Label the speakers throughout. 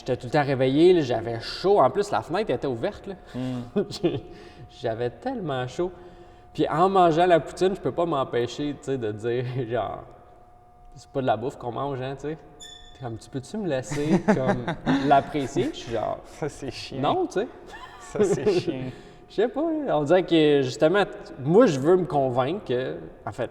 Speaker 1: j'étais tout le temps réveillé, là, j'avais chaud. En plus, la fenêtre était ouverte, là. J'avais tellement chaud. Puis en mangeant la poutine, je peux pas m'empêcher, tu sais, de dire, genre, c'est pas de la bouffe qu'on mange, hein, tu sais. T'es comme, tu peux-tu me laisser, comme, l'apprécier? Je suis genre,
Speaker 2: Ça, c'est chiant.
Speaker 1: non, tu sais.
Speaker 2: Ça, c'est chiant.
Speaker 1: Je sais pas, on dirait que, justement, moi, je veux me convaincre que, en fait,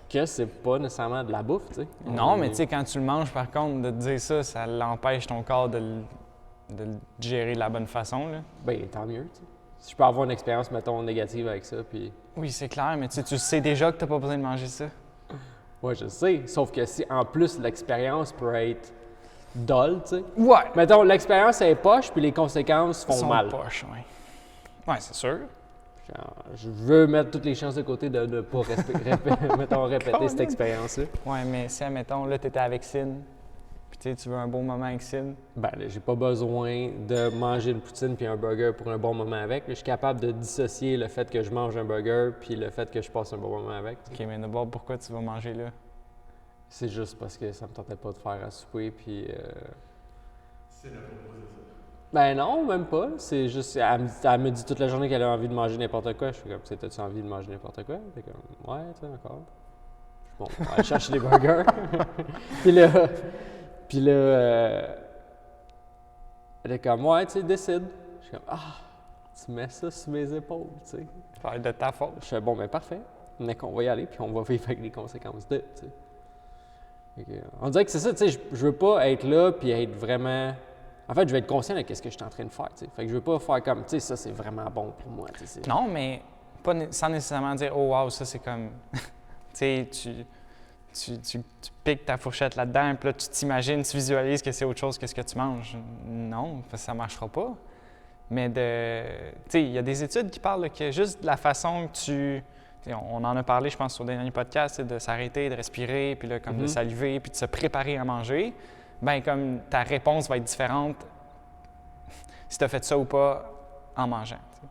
Speaker 1: que c'est pas nécessairement de la bouffe, tu sais.
Speaker 2: Non, mais tu sais, quand tu le manges, par contre, de te dire ça, ça l'empêche ton corps de le digérer de la bonne façon, là.
Speaker 1: Ben, tant mieux, tu sais. Si je peux avoir une expérience, mettons, négative avec ça, puis...
Speaker 2: Oui, c'est clair, mais tu sais déjà que t'as pas besoin de manger ça.
Speaker 1: Ouais, je sais. Sauf que si, en plus, l'expérience peut être dull, tu sais.
Speaker 2: Ouais!
Speaker 1: Mettons, l'expérience est poche, puis les conséquences font
Speaker 2: Son
Speaker 1: mal.
Speaker 2: poche, ouais. Ouais, c'est sûr.
Speaker 1: Genre, je veux mettre toutes les chances de côté de ne pas mettons, répéter cette expérience-là.
Speaker 2: Ouais, mais si, admettons, là, t'étais avec Sine, puis tu sais, tu veux un bon moment avec Sine.
Speaker 1: Ben, là, j'ai pas besoin de manger une poutine puis un burger pour un bon moment avec. Là, je suis capable de dissocier le fait que je mange un burger puis le fait que je passe un bon moment avec.
Speaker 2: OK, mais d'abord, pourquoi tu vas manger là?
Speaker 1: C'est juste parce que ça me tentait pas de faire à souper puis...
Speaker 3: C'est la proposition.
Speaker 1: Ben non, même pas. C'est juste... Elle me dit toute la journée qu'elle a envie de manger n'importe quoi. Je suis comme, t'as-tu envie de manger n'importe quoi? Elle est comme, ouais, tu sais, encore. Bon, on va aller chercher des burgers. Puis là, elle est comme, ouais, tu sais, décide. Je suis comme, ah, tu mets ça sur mes épaules, tu sais.
Speaker 2: Ça va être de ta faute.
Speaker 1: Je fais, bon, ben parfait. Mais qu'on va y aller, puis on va vivre avec les conséquences de, tu sais. Fait que, on dirait que c'est ça, tu sais, je veux pas être là puis être vraiment... En fait, je vais être conscient de ce que je suis en train de faire, tu sais. Fait que je veux pas faire comme, tu sais, ça, c'est vraiment bon pour moi, tu sais.
Speaker 2: Non, mais pas sans nécessairement dire, oh wow, ça c'est comme. Tu sais, tu piques ta fourchette là-dedans, puis là, tu t'imagines, tu visualises que c'est autre chose que ce que tu manges. Non, parce que ça marchera pas. Mais de. Tu sais, il y a des études qui parlent que juste de la façon que tu. On en a parlé, je pense, sur des derniers podcasts, de s'arrêter, de respirer, puis là, comme de saliver, puis de se préparer à manger. Bien, comme ta réponse va être différente si tu as fait ça ou pas en mangeant. T'sais.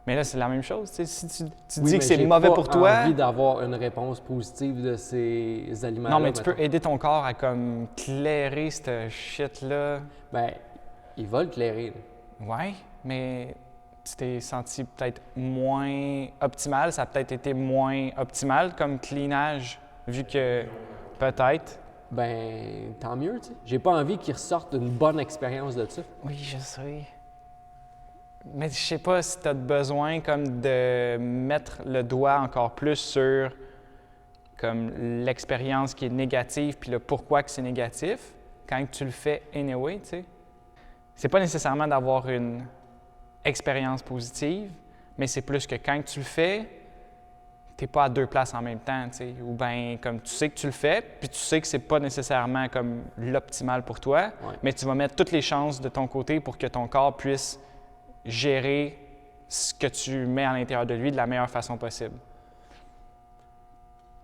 Speaker 2: Mais là, c'est la même chose. T'sais. Si tu dis que c'est mauvais pour toi.
Speaker 1: J'ai envie d'avoir une réponse positive de ces aliments-là.
Speaker 2: Non, mais tu peux aider ton corps à comme clairer cette shit-là.
Speaker 1: Ben, il va le clairer.
Speaker 2: Ouais, mais tu t'es senti peut-être moins optimal. Ça a peut-être été moins optimal comme cleanage, vu que peut-être.
Speaker 1: Ben, tant mieux, tu sais. J'ai pas envie qu'ils ressortent une bonne expérience de ça.
Speaker 2: Oui, je sais. Mais je sais pas si tu as besoin comme de mettre le doigt encore plus sur comme l'expérience qui est négative puis le pourquoi que c'est négatif quand tu le fais anyway, tu sais. C'est pas nécessairement d'avoir une expérience positive, mais c'est plus que quand tu le fais, t'es pas à deux places en même temps, tu sais. Ou bien, comme tu sais que tu le fais, puis tu sais que c'est pas nécessairement comme l'optimal pour toi, mais tu vas mettre toutes les chances de ton côté pour que ton corps puisse gérer ce que tu mets à l'intérieur de lui de la meilleure façon possible.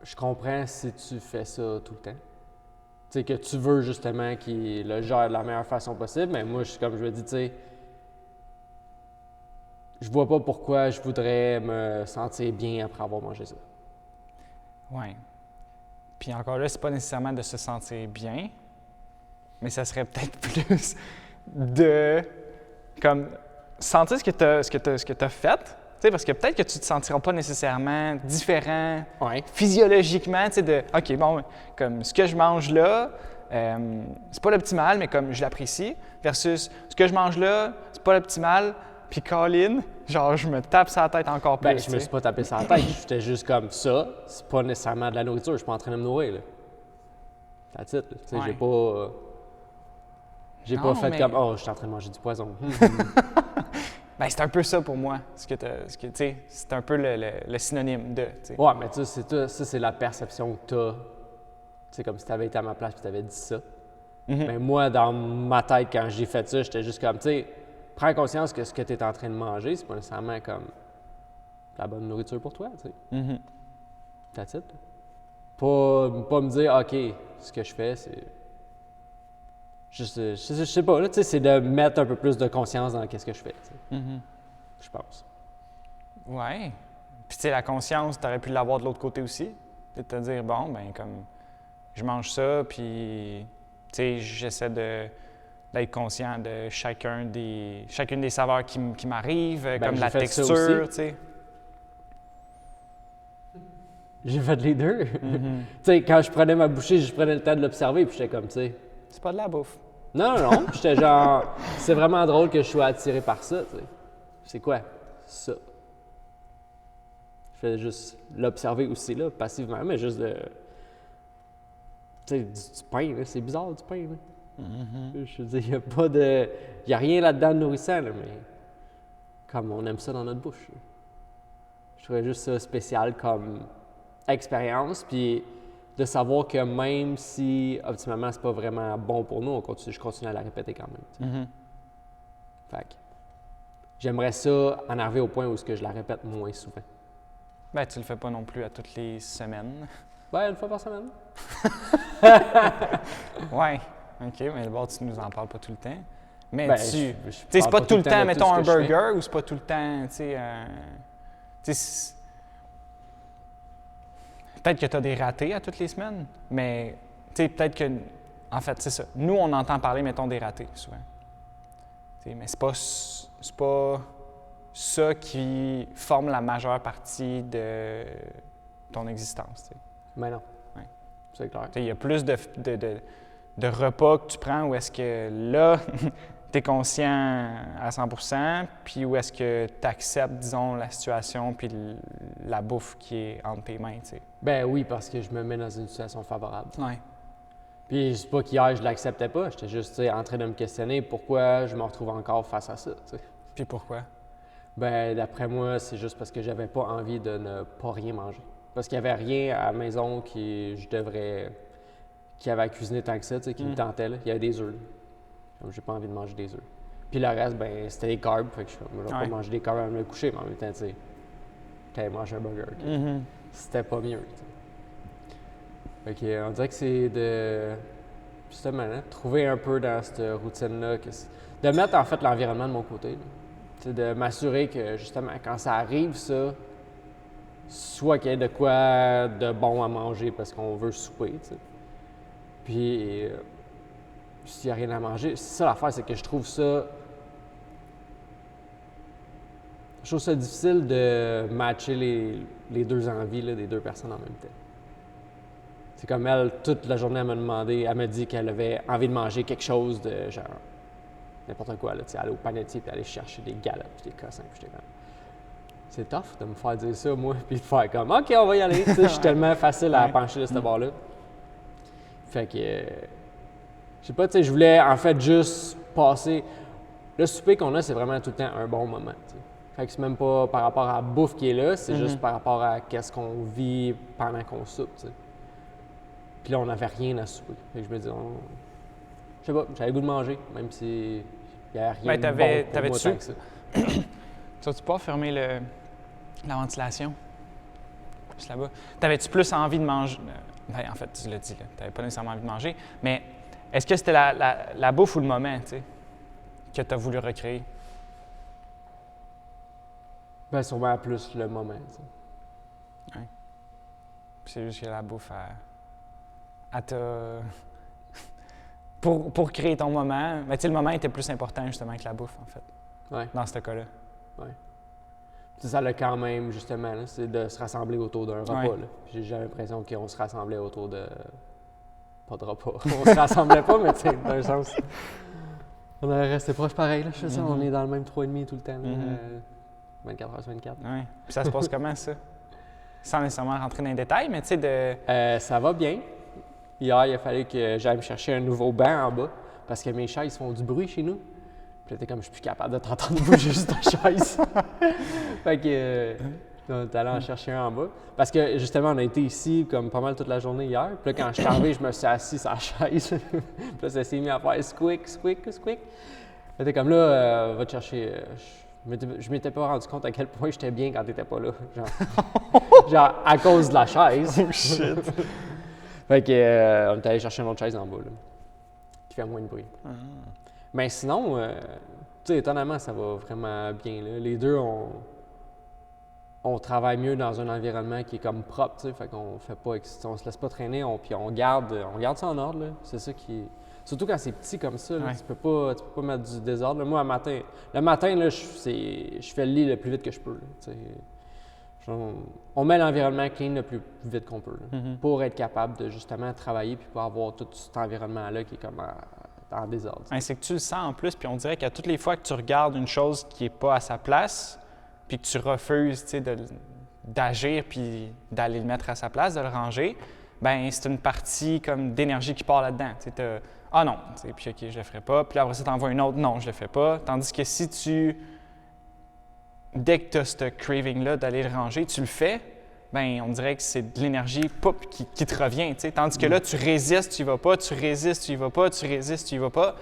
Speaker 1: Je comprends si tu fais ça tout le temps. Tu sais, que tu veux justement qu'il le gère de la meilleure façon possible, mais moi, comme je me dis, tu sais, je vois pas pourquoi je voudrais me sentir bien après avoir mangé ça.
Speaker 2: Oui. Puis encore là, c'est pas nécessairement de se sentir bien, mais ça serait peut-être plus de comme sentir ce que tu as fait. Tu sais, parce que peut-être que tu te sentiras pas nécessairement différent physiologiquement, tu sais, de OK, bon, comme ce que je mange là, c'est pas l'optimal, mais comme je l'apprécie, versus ce que je mange là, c'est pas l'optimal. Puis Colin, genre, je me tape sa tête encore plus.
Speaker 1: Ben, je me suis pas tapé sa tête. J'étais juste comme ça. C'est pas nécessairement de la nourriture. Je suis pas en train de me nourrir, là. That's it, là. Tu sais, j'ai pas fait comme, oh, je suis en train de manger du poison.
Speaker 2: Ben, c'est un peu ça pour moi. Tu sais, c'est un peu le synonyme de, tu sais.
Speaker 1: Ouais, mais tu sais, ça, c'est la perception que t'as. Tu sais, comme si t'avais été à ma place et t'avais dit ça. Mais moi, dans ma tête, quand j'ai fait ça, j'étais juste comme, tu sais, prends conscience que ce que tu es en train de manger, c'est pas nécessairement comme la bonne nourriture pour toi, tu sais. That's it. Pas me dire, OK, ce que je fais, c'est juste, je sais pas, là, tu sais, c'est de mettre un peu plus de conscience dans ce que je fais, tu sais. Je pense.
Speaker 2: Ouais. Puis, tu sais, la conscience, tu aurais pu l'avoir de l'autre côté aussi. De te dire, bon, ben comme, je mange ça, puis, tu sais, j'essaie de d'être conscient de chacune des saveurs qui m'arrivent, comme
Speaker 1: j'ai
Speaker 2: la
Speaker 1: fait ça
Speaker 2: texture,
Speaker 1: aussi.
Speaker 2: tu sais.
Speaker 1: J'ai fait les deux.
Speaker 2: Mm-hmm.
Speaker 1: Tu sais, quand je prenais ma bouchée, je prenais le temps de l'observer, puis j'étais comme, tu sais.
Speaker 2: C'est pas de la bouffe.
Speaker 1: Non. J'étais genre, c'est vraiment drôle que je sois attiré par ça, tu sais. C'est quoi ça? Je fais juste l'observer aussi, là, passivement, mais juste de. Tu sais, du pain, là, c'est bizarre du pain, là.
Speaker 2: Mm-hmm.
Speaker 1: Je veux dire, il n'y a pas de. Il n'y a rien là-dedans de nourrissant, là, mais. Comme on aime ça dans notre bouche. Là. Je trouvais juste ça spécial comme expérience, puis de savoir que même si, optimalement, c'est pas vraiment bon pour nous, je continue à la répéter quand même. Tu sais.
Speaker 2: Mm-hmm.
Speaker 1: Fait que j'aimerais ça en arriver au point où je la répète moins souvent.
Speaker 2: Ben, tu le fais pas non plus à toutes les semaines.
Speaker 1: Ouais, une fois par semaine.
Speaker 2: Ouais. OK, mais d'abord, tu nous en parles pas tout le temps. Mais
Speaker 1: Ben,
Speaker 2: tu sais,
Speaker 1: je
Speaker 2: c'est
Speaker 1: parle
Speaker 2: pas tout le temps,
Speaker 1: de
Speaker 2: mettons,
Speaker 1: tout
Speaker 2: un
Speaker 1: ce que je fais.
Speaker 2: burger ou c'est pas tout le temps, tu sais, peut-être que tu as des ratés à toutes les semaines, mais tu sais, peut-être que, en fait, c'est ça. Nous, on entend parler, mettons, des ratés, souvent. Tu sais, mais c'est pas ça qui forme la majeure partie de ton existence, tu sais.
Speaker 1: Mais non.
Speaker 2: Ouais.
Speaker 1: C'est clair.
Speaker 2: Tu sais, il y a plus de repas que tu prends où est-ce que là, tu es conscient à 100%, puis où est-ce que tu acceptes, disons, la situation puis la bouffe qui est entre tes mains, tu sais.
Speaker 1: Ben oui, parce que je me mets dans une situation favorable.
Speaker 2: Ouais.
Speaker 1: Puis c'est pas qu'hier je l'acceptais pas, j'étais juste tu sais, en train de me questionner pourquoi je me retrouve encore face à ça. Tu sais.
Speaker 2: Puis pourquoi?
Speaker 1: Ben d'après moi, c'est juste parce que j'avais pas envie de ne pas rien manger. Parce qu'il y avait rien à la maison qui avait à cuisiner tant que ça, tu sais, qui me tentait. Là. Il y avait des œufs. Là. Comme j'ai pas envie de manger des œufs. Puis le reste, ben c'était des carbs, fait que je vais pas manger des carbs avant de me coucher, mais en même temps, tu sais, t'allais manger un burger.
Speaker 2: Mm-hmm.
Speaker 1: C'était pas mieux. Tu sais. Fait que, on dirait que c'est de justement là, trouver un peu dans cette routine-là, de mettre en fait l'environnement de mon côté. Là. Tu sais, de m'assurer que justement quand ça arrive, ça, soit qu'il y ait de quoi de bon à manger parce qu'on veut souper. Tu sais. Puis s'il n'y a rien à manger, c'est ça l'affaire, c'est que je trouve ça difficile de matcher les deux envies là, des deux personnes en même temps. C'est comme elle, toute la journée, elle me dit qu'elle avait envie de manger quelque chose de genre n'importe quoi, là, aller au panetier puis aller chercher des galettes puis des cossins. Puis j'étais comme, c'est tough de me faire dire ça, moi, puis de faire comme, OK, on va y aller. Tu sais, je suis tellement facile à pencher de ce bord-là. Fait que, je sais pas, tu sais, je voulais en fait juste passer. Le souper qu'on a, c'est vraiment tout le temps un bon moment. Tu sais. Fait que c'est même pas par rapport à la bouffe qui est là, c'est juste par rapport à qu'est-ce qu'on vit pendant qu'on soupe. Tu sais. Puis là, on n'avait rien à souper. Fait que je me dis, je sais pas, j'avais le goût de manger, même si il n'y avait rien de bon pour moi tant que ça.
Speaker 2: Tu vas-tu pas fermer la ventilation? Juste là-bas. T'avais-tu plus envie de manger? Ben, en fait, tu l'as dit, là. T'avais pas nécessairement envie de manger, mais est-ce que c'était la bouffe ou le moment, tu sais, que tu as voulu recréer?
Speaker 1: Ben, sûrement plus le moment, tu sais.
Speaker 2: Ouais. Puis c'est juste que la bouffe, elle t'a... pour créer ton moment, mais tu sais, le moment était plus important justement que la bouffe, en fait,
Speaker 1: Ouais.
Speaker 2: dans ce cas-là.
Speaker 1: Ouais. C'est ça, le quand même, justement, là, c'est de se rassembler autour d'un repas.
Speaker 2: Ouais.
Speaker 1: Là. J'ai l'impression qu'on se rassemblait autour de. Pas de repas. On se rassemblait pas, mais tu sais, dans un sens. On est resté proche pareil, là. Je sais ça, on est dans le même 3,5 tout le temps, là, 24 heures sur 24.
Speaker 2: Oui. Puis ça se passe comment, ça? Sans nécessairement rentrer dans les détails, mais tu sais, de...
Speaker 1: Ça va bien. Hier, il a fallu que j'aille me chercher un nouveau banc en bas parce que mes chaises font du bruit chez nous. Puis là, t'es comme, je suis plus capable de t'entendre bouger juste ta chaise. Fait que, on est allé en chercher un en bas. Parce que, justement, on a été ici comme pas mal toute la journée hier. Puis là, quand je suis arrivé, je me suis assis sur la chaise. Puis là, ça s'est mis à faire squick, squick, squick. Là, t'es comme, là, va te chercher. Je m'étais pas rendu compte à quel point j'étais bien quand t'étais pas là. Genre à cause de la chaise.
Speaker 2: Oh shit!
Speaker 1: Fait que, on est allé chercher une autre chaise en bas, là, qui fait moins de bruit. Mais sinon, tu sais, étonnamment, ça va vraiment bien. Là. Les deux, on travaille mieux dans un environnement qui est comme propre, tu sais, fait qu'on fait pas, on se laisse pas traîner, puis on garde ça en ordre. Là. C'est ça qui Surtout quand c'est petit comme ça, là,
Speaker 2: Ouais.
Speaker 1: tu peux pas mettre du désordre. Là, moi, le matin, là, je fais le lit le plus vite que je peux. Là, tu sais. On met l'environnement clean le plus vite qu'on peut là, pour être capable de justement travailler puis pour avoir tout cet environnement-là qui est comme en désordre.
Speaker 2: Ouais, c'est que tu le sens en plus, puis on dirait qu'à toutes les fois que tu regardes une chose qui n'est pas à sa place, puis que tu refuses d'agir puis d'aller le mettre à sa place, de le ranger, ben c'est une partie comme d'énergie qui part là-dedans. Ah non, puis OK, je le ferai pas. Puis après ça, tu envoies une autre, non, je le fais pas. Tandis que si dès que tu as ce craving-là d'aller le ranger, tu le fais, ben on dirait que c'est de l'énergie qui te revient. T'sais. Tandis que là, tu résistes, tu y vas pas, tu résistes, tu y vas pas, tu résistes, tu y vas pas.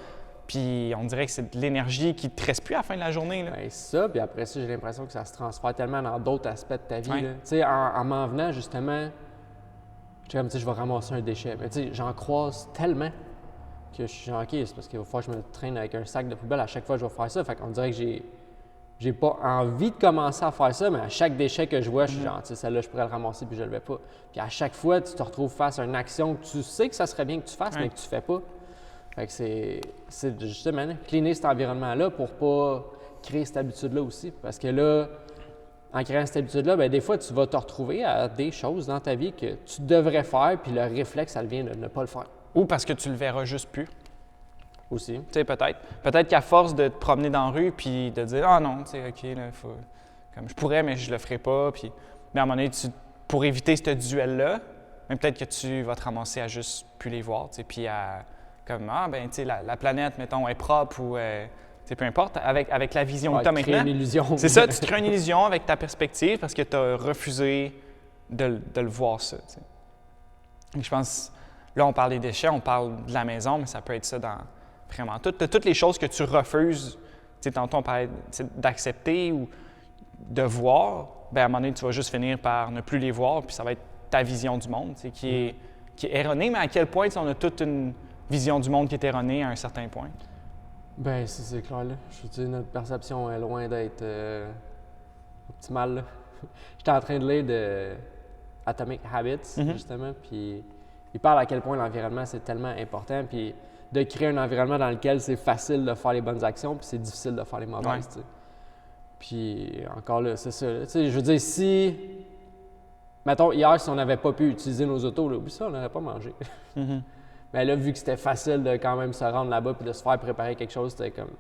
Speaker 2: Puis on dirait que c'est de l'énergie qui ne te reste plus à la fin de la journée. Là.
Speaker 1: Ben, ça, puis après ça, j'ai l'impression que ça se transfère tellement dans d'autres aspects de ta vie.
Speaker 2: Ouais.
Speaker 1: Tu sais, en m'en venant, justement, j'étais comme, tu sais, je vais ramasser un déchet. Mais tu sais, j'en croise tellement que je suis genre, OK, c'est parce qu'il va falloir que je me traîne avec un sac de poubelle à chaque fois que je vais faire ça. Fait qu'on dirait que j'ai pas envie de commencer à faire ça, mais à chaque déchet que je vois, je suis genre, tu sais, celle-là, je pourrais le ramasser puis je le fais pas. Puis à chaque fois, tu te retrouves face à une action que tu sais que ça serait bien que tu fasses, mais que tu fais pas. Fait que c'est justement cleaner cet environnement-là pour pas créer cette habitude-là aussi. Parce que là, en créant cette habitude-là, bien, des fois, tu vas te retrouver à des choses dans ta vie que tu devrais faire, puis le réflexe, ça vient de ne pas le faire.
Speaker 2: Ou parce que tu le verras juste plus.
Speaker 1: Aussi.
Speaker 2: Tu sais, peut-être. Peut-être qu'à force de te promener dans la rue puis de dire « Ah non, tu sais, OK, là, comme je pourrais, mais je le ferai pas. » Puis, mais à un moment donné, pour éviter ce duel-là, même peut-être que tu vas te ramasser à juste plus les voir, tu sais, puis à comme « Ah, ben tu sais, la planète, mettons, est propre ou… » Tu sais, peu importe, avec la vision que tu as
Speaker 1: créer
Speaker 2: maintenant.
Speaker 1: une illusion.
Speaker 2: C'est ça, tu te crées une illusion avec ta perspective parce que tu as refusé de le voir ça. Tu sais. Et je pense, là, on parle des déchets, on parle de la maison, mais ça peut être ça dans vraiment toutes les choses que tu refuses. Tu sais, tantôt, on parlait d'accepter ou de voir. Bien, à un moment donné, tu vas juste finir par ne plus les voir, puis ça va être ta vision du monde, tu sais, qui est erronée. Mais à quel point on a toute une vision du monde qui est erronée à un certain point?
Speaker 1: Ben, c'est clair, là. Je veux dire, notre perception est loin d'être optimale, là. J'étais en train de lire de Atomic Habits, justement, puis il parle à quel point l'environnement, c'est tellement important, puis de créer un environnement dans lequel c'est facile de faire les bonnes actions, puis c'est difficile de faire les mauvaises, tu sais. Puis encore là, c'est ça. Tu sais, je veux dire, si… Mettons, hier, si on n'avait pas pu utiliser nos autos, là, oublie ça, on n'aurait pas mangé. Mais là, vu que c'était facile de quand même se rendre là-bas puis de se faire préparer quelque chose, c'était comme…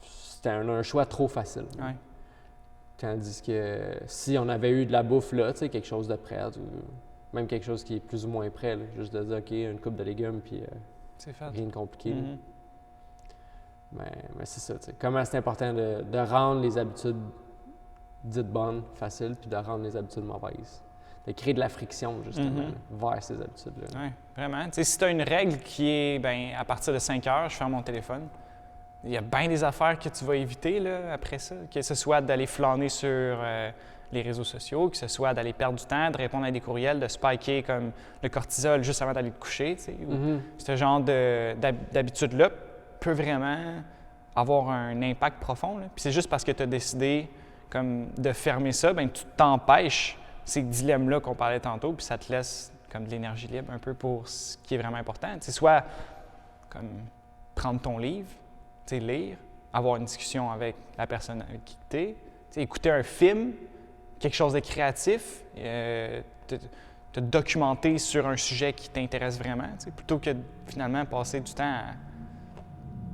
Speaker 1: C'était un choix trop facile.
Speaker 2: Ouais.
Speaker 1: Tandis que si on avait eu de la bouffe là, tu sais, quelque chose de prêt, ou même quelque chose qui est plus ou moins prêt, là, juste de dire, OK, une coupe de légumes, puis
Speaker 2: C'est fait.
Speaker 1: rien de compliqué. Là. Mais c'est ça, tu sais. Comment c'est important de rendre les habitudes dites bonnes, faciles, puis de rendre les habitudes mauvaises. De créer de la friction, justement, là, vers ces habitudes-là.
Speaker 2: Oui, vraiment. Tu sais, si tu as une règle qui est, bien, à partir de 5 heures, je ferme mon téléphone, il y a bien des affaires que tu vas éviter là, après ça. Que ce soit d'aller flâner sur les réseaux sociaux, que ce soit d'aller perdre du temps, de répondre à des courriels, de spiker comme le cortisol juste avant d'aller te coucher. Tu sais, ce genre d'habitude-là peut vraiment avoir un impact profond. Là. Puis c'est juste parce que tu as décidé comme, de fermer ça, bien, tu t'empêches ces dilemmes-là qu'on parlait tantôt, puis ça te laisse comme de l'énergie libre un peu pour ce qui est vraiment important. Tu sais, soit comme prendre ton livre, tu sais, lire, avoir une discussion avec la personne avec qui tu es, tu sais, écouter un film, quelque chose de créatif, te documenter sur un sujet qui t'intéresse vraiment, tu sais, plutôt que finalement passer du temps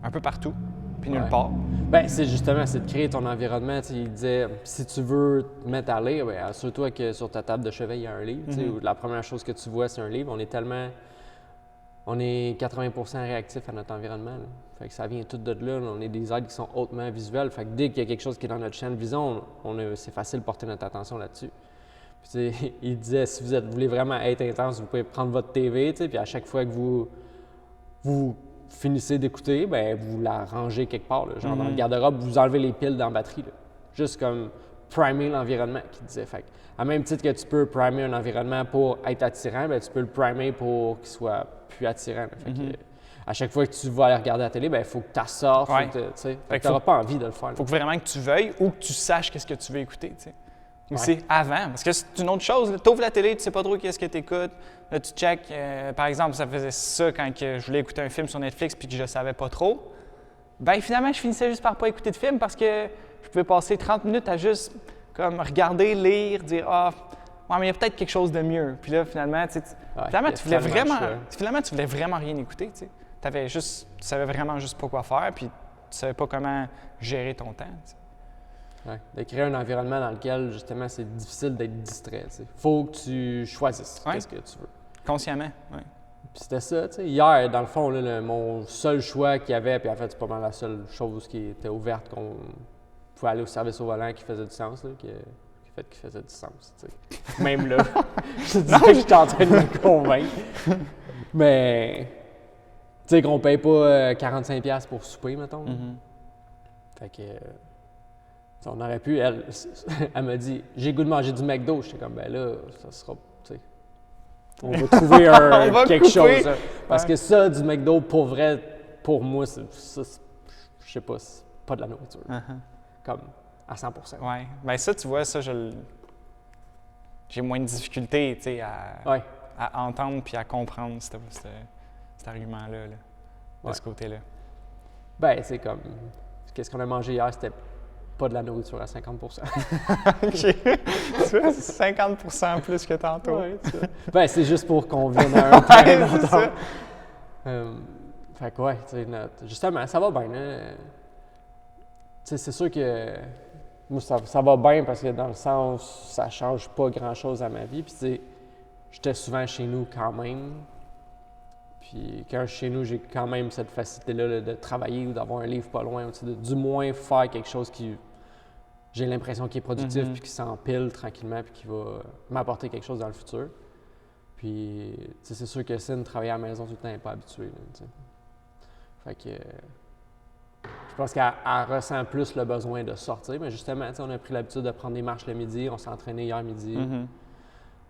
Speaker 2: un peu partout, puis nulle part.
Speaker 1: Bien, c'est justement, c'est de créer ton environnement. Tu sais, il disait, si tu veux te mettre à lire, bien, assure-toi que sur ta table de chevet, il y a un livre. Tu sais, où la première chose que tu vois, c'est un livre. On est 80% réactif à notre environnement. Là. Fait que ça vient tout de là. On est des êtres qui sont hautement visuels. Fait que dès qu'il y a quelque chose qui est dans notre champ de vision, c'est facile de porter notre attention là-dessus. Puis, tu sais, il disait, si vous voulez vraiment être intense, vous pouvez prendre votre TV, tu sais, puis à chaque fois que vous finissez d'écouter, ben vous la rangez quelque part, là, genre dans le garde-robe, vous enlevez les piles dans la batterie. Là. Juste comme primer l'environnement, qu'il disait. Fait que, à même titre que tu peux primer un environnement pour être attirant, ben tu peux le primer pour qu'il soit plus attirant. Là. Fait que, à chaque fois que tu vas aller regarder la télé, il faut que tu sortes, tu n'auras pas envie de le faire.
Speaker 2: Il faut vraiment que tu veuilles ou que tu saches qu'est-ce que tu veux écouter. T'sais. Aussi, avant. Parce que c'est une autre chose. Tu ouvres la télé, tu sais pas trop qu'est-ce que tu écoutes. Là, tu check. Par exemple, ça faisait ça quand je voulais écouter un film sur Netflix puis que je savais pas trop. Ben finalement, je finissais juste par pas écouter de film parce que je pouvais passer 30 minutes à juste comme regarder, lire, dire « Ah, ouais, mais il y a peut-être quelque chose de mieux. » Puis là, finalement, tu voulais vraiment rien écouter. Tu savais vraiment juste pas quoi faire puis tu savais pas comment gérer ton temps. T'sais.
Speaker 1: Ouais, de créer un environnement dans lequel, justement, c'est difficile d'être distrait. Il faut que tu choisisses ce que tu veux.
Speaker 2: Consciemment, oui.
Speaker 1: Puis c'était ça, tu sais. Hier, dans le fond, là, mon seul choix qu'il y avait, puis en fait, c'est pas mal la seule chose qui était ouverte, qu'on pouvait aller au service au volant qui faisait du sens, là, qui faisait du sens, tu sais. Même là, je te disais que j'étais en train de me convaincre. Mais, tu sais, qu'on paye pas 45$ pour souper, mettons. Fait que... on aurait pu, elle m'a dit « J'ai le goût de manger du McDo ». J'étais comme « Ben là, ça sera, tu sais, on va trouver quelque chose. Hein. » Parce que ça, du McDo, pour vrai, pour moi, je sais pas, c'est pas de la nourriture. Comme à 100%.
Speaker 2: Oui. Bien ça, tu vois, ça, j'ai moins de difficulté, tu sais, à entendre puis à comprendre cet argument-là, de ce côté-là.
Speaker 1: Ben, c'est comme, qu'est-ce qu'on a mangé hier, c'était pas de la nourriture à 50%.
Speaker 2: OK. Tu vois, c'est 50% plus que tantôt.
Speaker 1: Ouais, ben, c'est juste pour qu'on vienne à un terrain d'entente. Fait que ouais, justement, ça va bien. C'est sûr que moi, ça va bien parce que dans le sens, ça change pas grand-chose à ma vie. Puis tu sais, j'étais souvent chez nous quand même. Puis quand je suis chez nous, j'ai quand même cette facilité-là là, de travailler ou d'avoir un livre pas loin, ou du moins faire quelque chose qui, j'ai l'impression qui est productif puis qui s'empile tranquillement puis qui va m'apporter quelque chose dans le futur. Puis c'est sûr que Cine, travailler à la maison tout le temps, elle n'est pas habituée. Là, fait que je pense qu'elle ressent plus le besoin de sortir, mais justement, on a pris l'habitude de prendre des marches le midi, on s'est entraîné hier midi.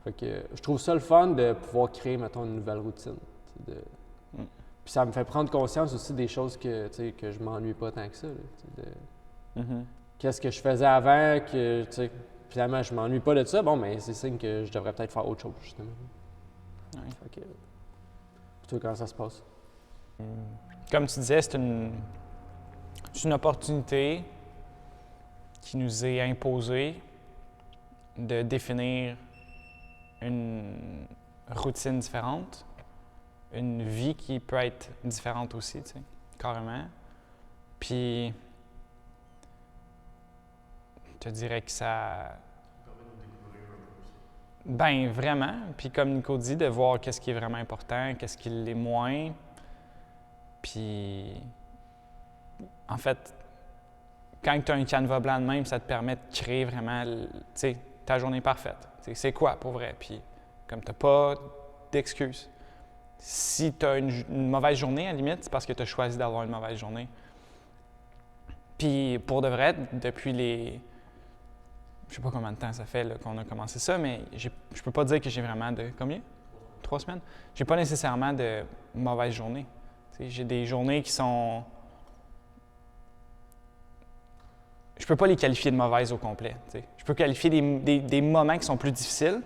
Speaker 1: Fait que je trouve ça le fun de pouvoir créer, mettons, une nouvelle routine. Puis ça me fait prendre conscience aussi des choses que je m'ennuie pas tant que ça. Là, qu'est-ce que je faisais avant, que finalement je m'ennuie pas de ça, bon, mais c'est signe que je devrais peut-être faire autre chose, justement. Fait que, toi, comment ça se passe?
Speaker 2: Comme tu disais, c'est une opportunité qui nous est imposée de définir une routine différente, une vie qui peut être différente aussi, tu sais, carrément. Puis, je te dirais que ça... Ben vraiment. Puis comme Nico dit, de voir qu'est-ce qui est vraiment important, qu'est-ce qui l'est moins. Puis, en fait, quand tu as un canevas blanc de même, ça te permet de créer vraiment, ta journée parfaite. C'est quoi pour vrai? Puis, comme tu n'as pas d'excuses. Si tu as une mauvaise journée, à la limite, c'est parce que tu as choisi d'avoir une mauvaise journée. Puis, pour de vrai, depuis je sais pas combien de temps ça fait qu'on a commencé ça, mais je peux pas dire que j'ai vraiment de... Combien? 3 semaines? J'ai pas nécessairement de mauvaises journées. J'ai des journées qui sont... Je peux pas les qualifier de mauvaises au complet. Je peux qualifier des moments qui sont plus difficiles,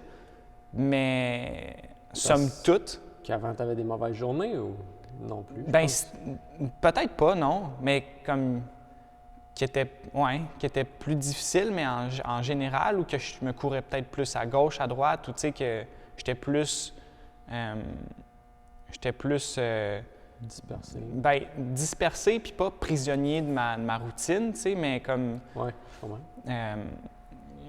Speaker 2: mais somme toute...
Speaker 1: Qu'avant, tu avais des mauvaises journées ou non plus?
Speaker 2: Ben, peut-être pas, non, mais comme... qui était plus difficile, mais en général, ou que je me courais peut-être plus à gauche, à droite, ou tu sais, que j'étais plus...
Speaker 1: dispersé.
Speaker 2: Ben, dispersé, puis pas prisonnier de ma routine, tu sais, mais comme...
Speaker 1: Oui, je comprends.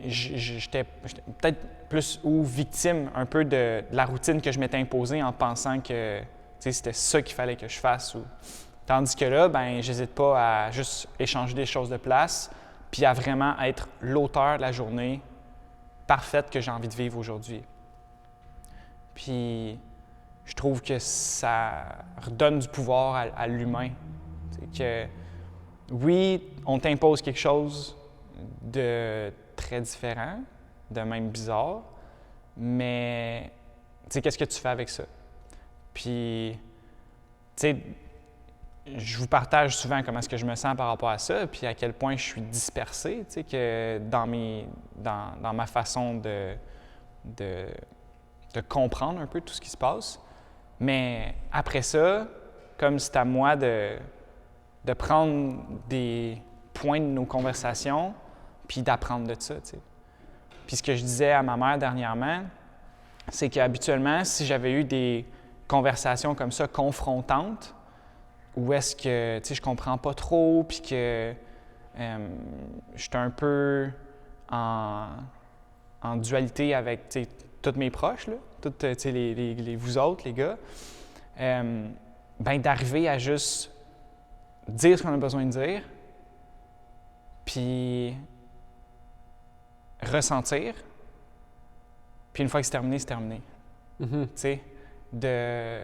Speaker 2: J'étais peut-être plus ou victime un peu de la routine que je m'étais imposée en pensant que, tu sais, c'était ça qu'il fallait que je fasse. Tandis que là, ben, j'hésite pas à juste échanger des choses de place, puis à vraiment être l'auteur de la journée parfaite que j'ai envie de vivre aujourd'hui. Puis, je trouve que ça redonne du pouvoir à l'humain. Que, oui, on t'impose quelque chose de très différent, de même bizarre, mais, tu sais, qu'est-ce que tu fais avec ça? Puis, tu sais, je vous partage souvent comment est-ce que je me sens par rapport à ça, puis à quel point je suis dispersé, tu sais, que dans ma façon de comprendre un peu tout ce qui se passe. Mais après ça, comme c'est à moi de prendre des points de nos conversations, puis d'apprendre de ça, tu sais. Puis ce que je disais à ma mère dernièrement, c'est qu'habituellement, si j'avais eu des conversations comme ça confrontantes, où est-ce que, tu sais, je comprends pas trop, puis que je suis un peu en dualité avec, tu sais, tous mes proches, là, tous, tu sais, vous autres, les gars, ben d'arriver à juste dire ce qu'on a besoin de dire, puis ressentir, puis une fois que c'est terminé, c'est terminé.
Speaker 1: Mm-hmm.
Speaker 2: Tu sais, de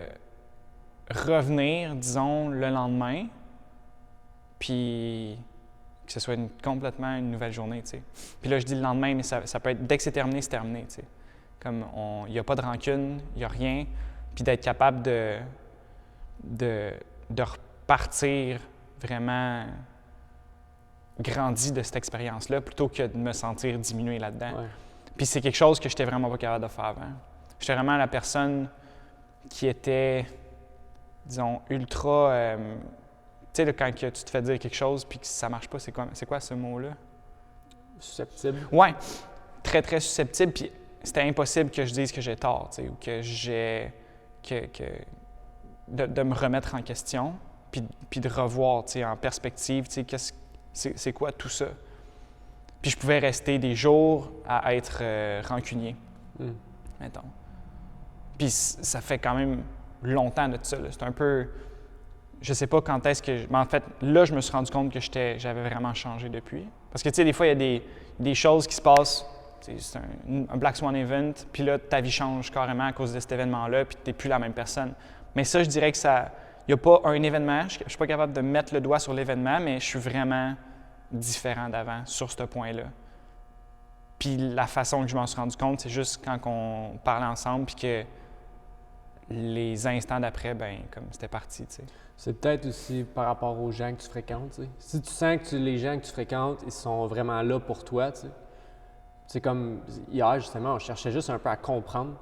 Speaker 2: revenir, disons, le lendemain, puis que ce soit complètement une nouvelle journée, tu sais. Puis là, je dis le lendemain, mais ça peut être, dès que c'est terminé, tu sais. Comme, il n'y a pas de rancune, il n'y a rien, puis d'être capable de repartir vraiment grandi de cette expérience-là, plutôt que de me sentir diminué là-dedans.
Speaker 1: Ouais.
Speaker 2: Puis c'est quelque chose que j'étais vraiment pas capable de faire avant. J'étais vraiment la personne qui était, disons, ultra... tu sais, quand que tu te fais dire quelque chose puis que ça marche pas, c'est quoi ce mot-là?
Speaker 1: Susceptible.
Speaker 2: Ouais, très, très susceptible. Puis c'était impossible que je dise que j'ai tort, tu sais, ou que j'ai... de me remettre en question, puis de revoir, tu sais, en perspective, tu sais, c'est quoi tout ça? Puis je pouvais rester des jours à être rancunier, mettons. Puis ça fait quand même longtemps de ça, là. C'est un peu... Je sais pas quand est-ce que... Mais en fait, là, je me suis rendu compte que j'avais vraiment changé depuis. Parce que, tu sais, des fois, il y a des choses qui se passent. C'est un Black Swan event, puis là, ta vie change carrément à cause de cet événement-là, puis tu n'es plus la même personne. Mais ça, je dirais que ça... Il n'y a pas un événement, je ne suis pas capable de mettre le doigt sur l'événement, mais je suis vraiment différent d'avant sur ce point-là. Puis la façon que je m'en suis rendu compte, c'est juste quand on parlait ensemble, puis que les instants d'après, ben comme c'était parti, tu sais.
Speaker 1: C'est peut-être aussi par rapport aux gens que tu fréquentes, tu sais. Si tu sens que les gens que tu fréquentes, ils sont vraiment là pour toi, tu sais. C'est comme hier, justement, on cherchait juste un peu à comprendre.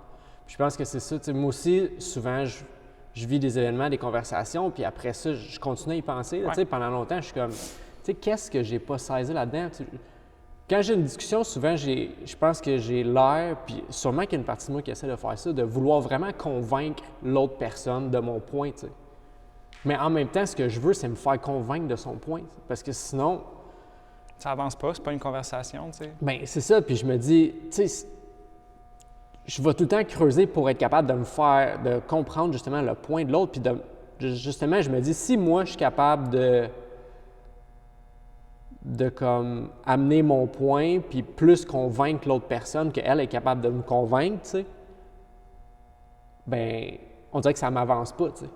Speaker 1: Puis je pense que c'est ça, tu sais. Moi aussi, souvent, je vis des événements, des conversations, puis après ça, je continue à y penser. Là, tu sais, pendant longtemps, je suis comme, tu sais, qu'est-ce que j'ai pas saisi là-dedans? Tu sais, quand j'ai une discussion, souvent, je pense que j'ai l'air, puis sûrement qu'il y a une partie de moi qui essaie de faire ça, de vouloir vraiment convaincre l'autre personne de mon point, tu sais. Mais en même temps, ce que je veux, c'est me faire convaincre de son point, parce que sinon...
Speaker 2: Ça avance pas, c'est pas une conversation, tu sais.
Speaker 1: Bien, c'est ça, puis je me dis, tu sais, je vais tout le temps creuser pour être capable de comprendre justement le point de l'autre, puis justement, je me dis, si moi, je suis capable de comme amener mon point, puis plus convaincre l'autre personne qu'elle est capable de me convaincre, tu sais, bien, on dirait que ça m'avance pas, tu sais.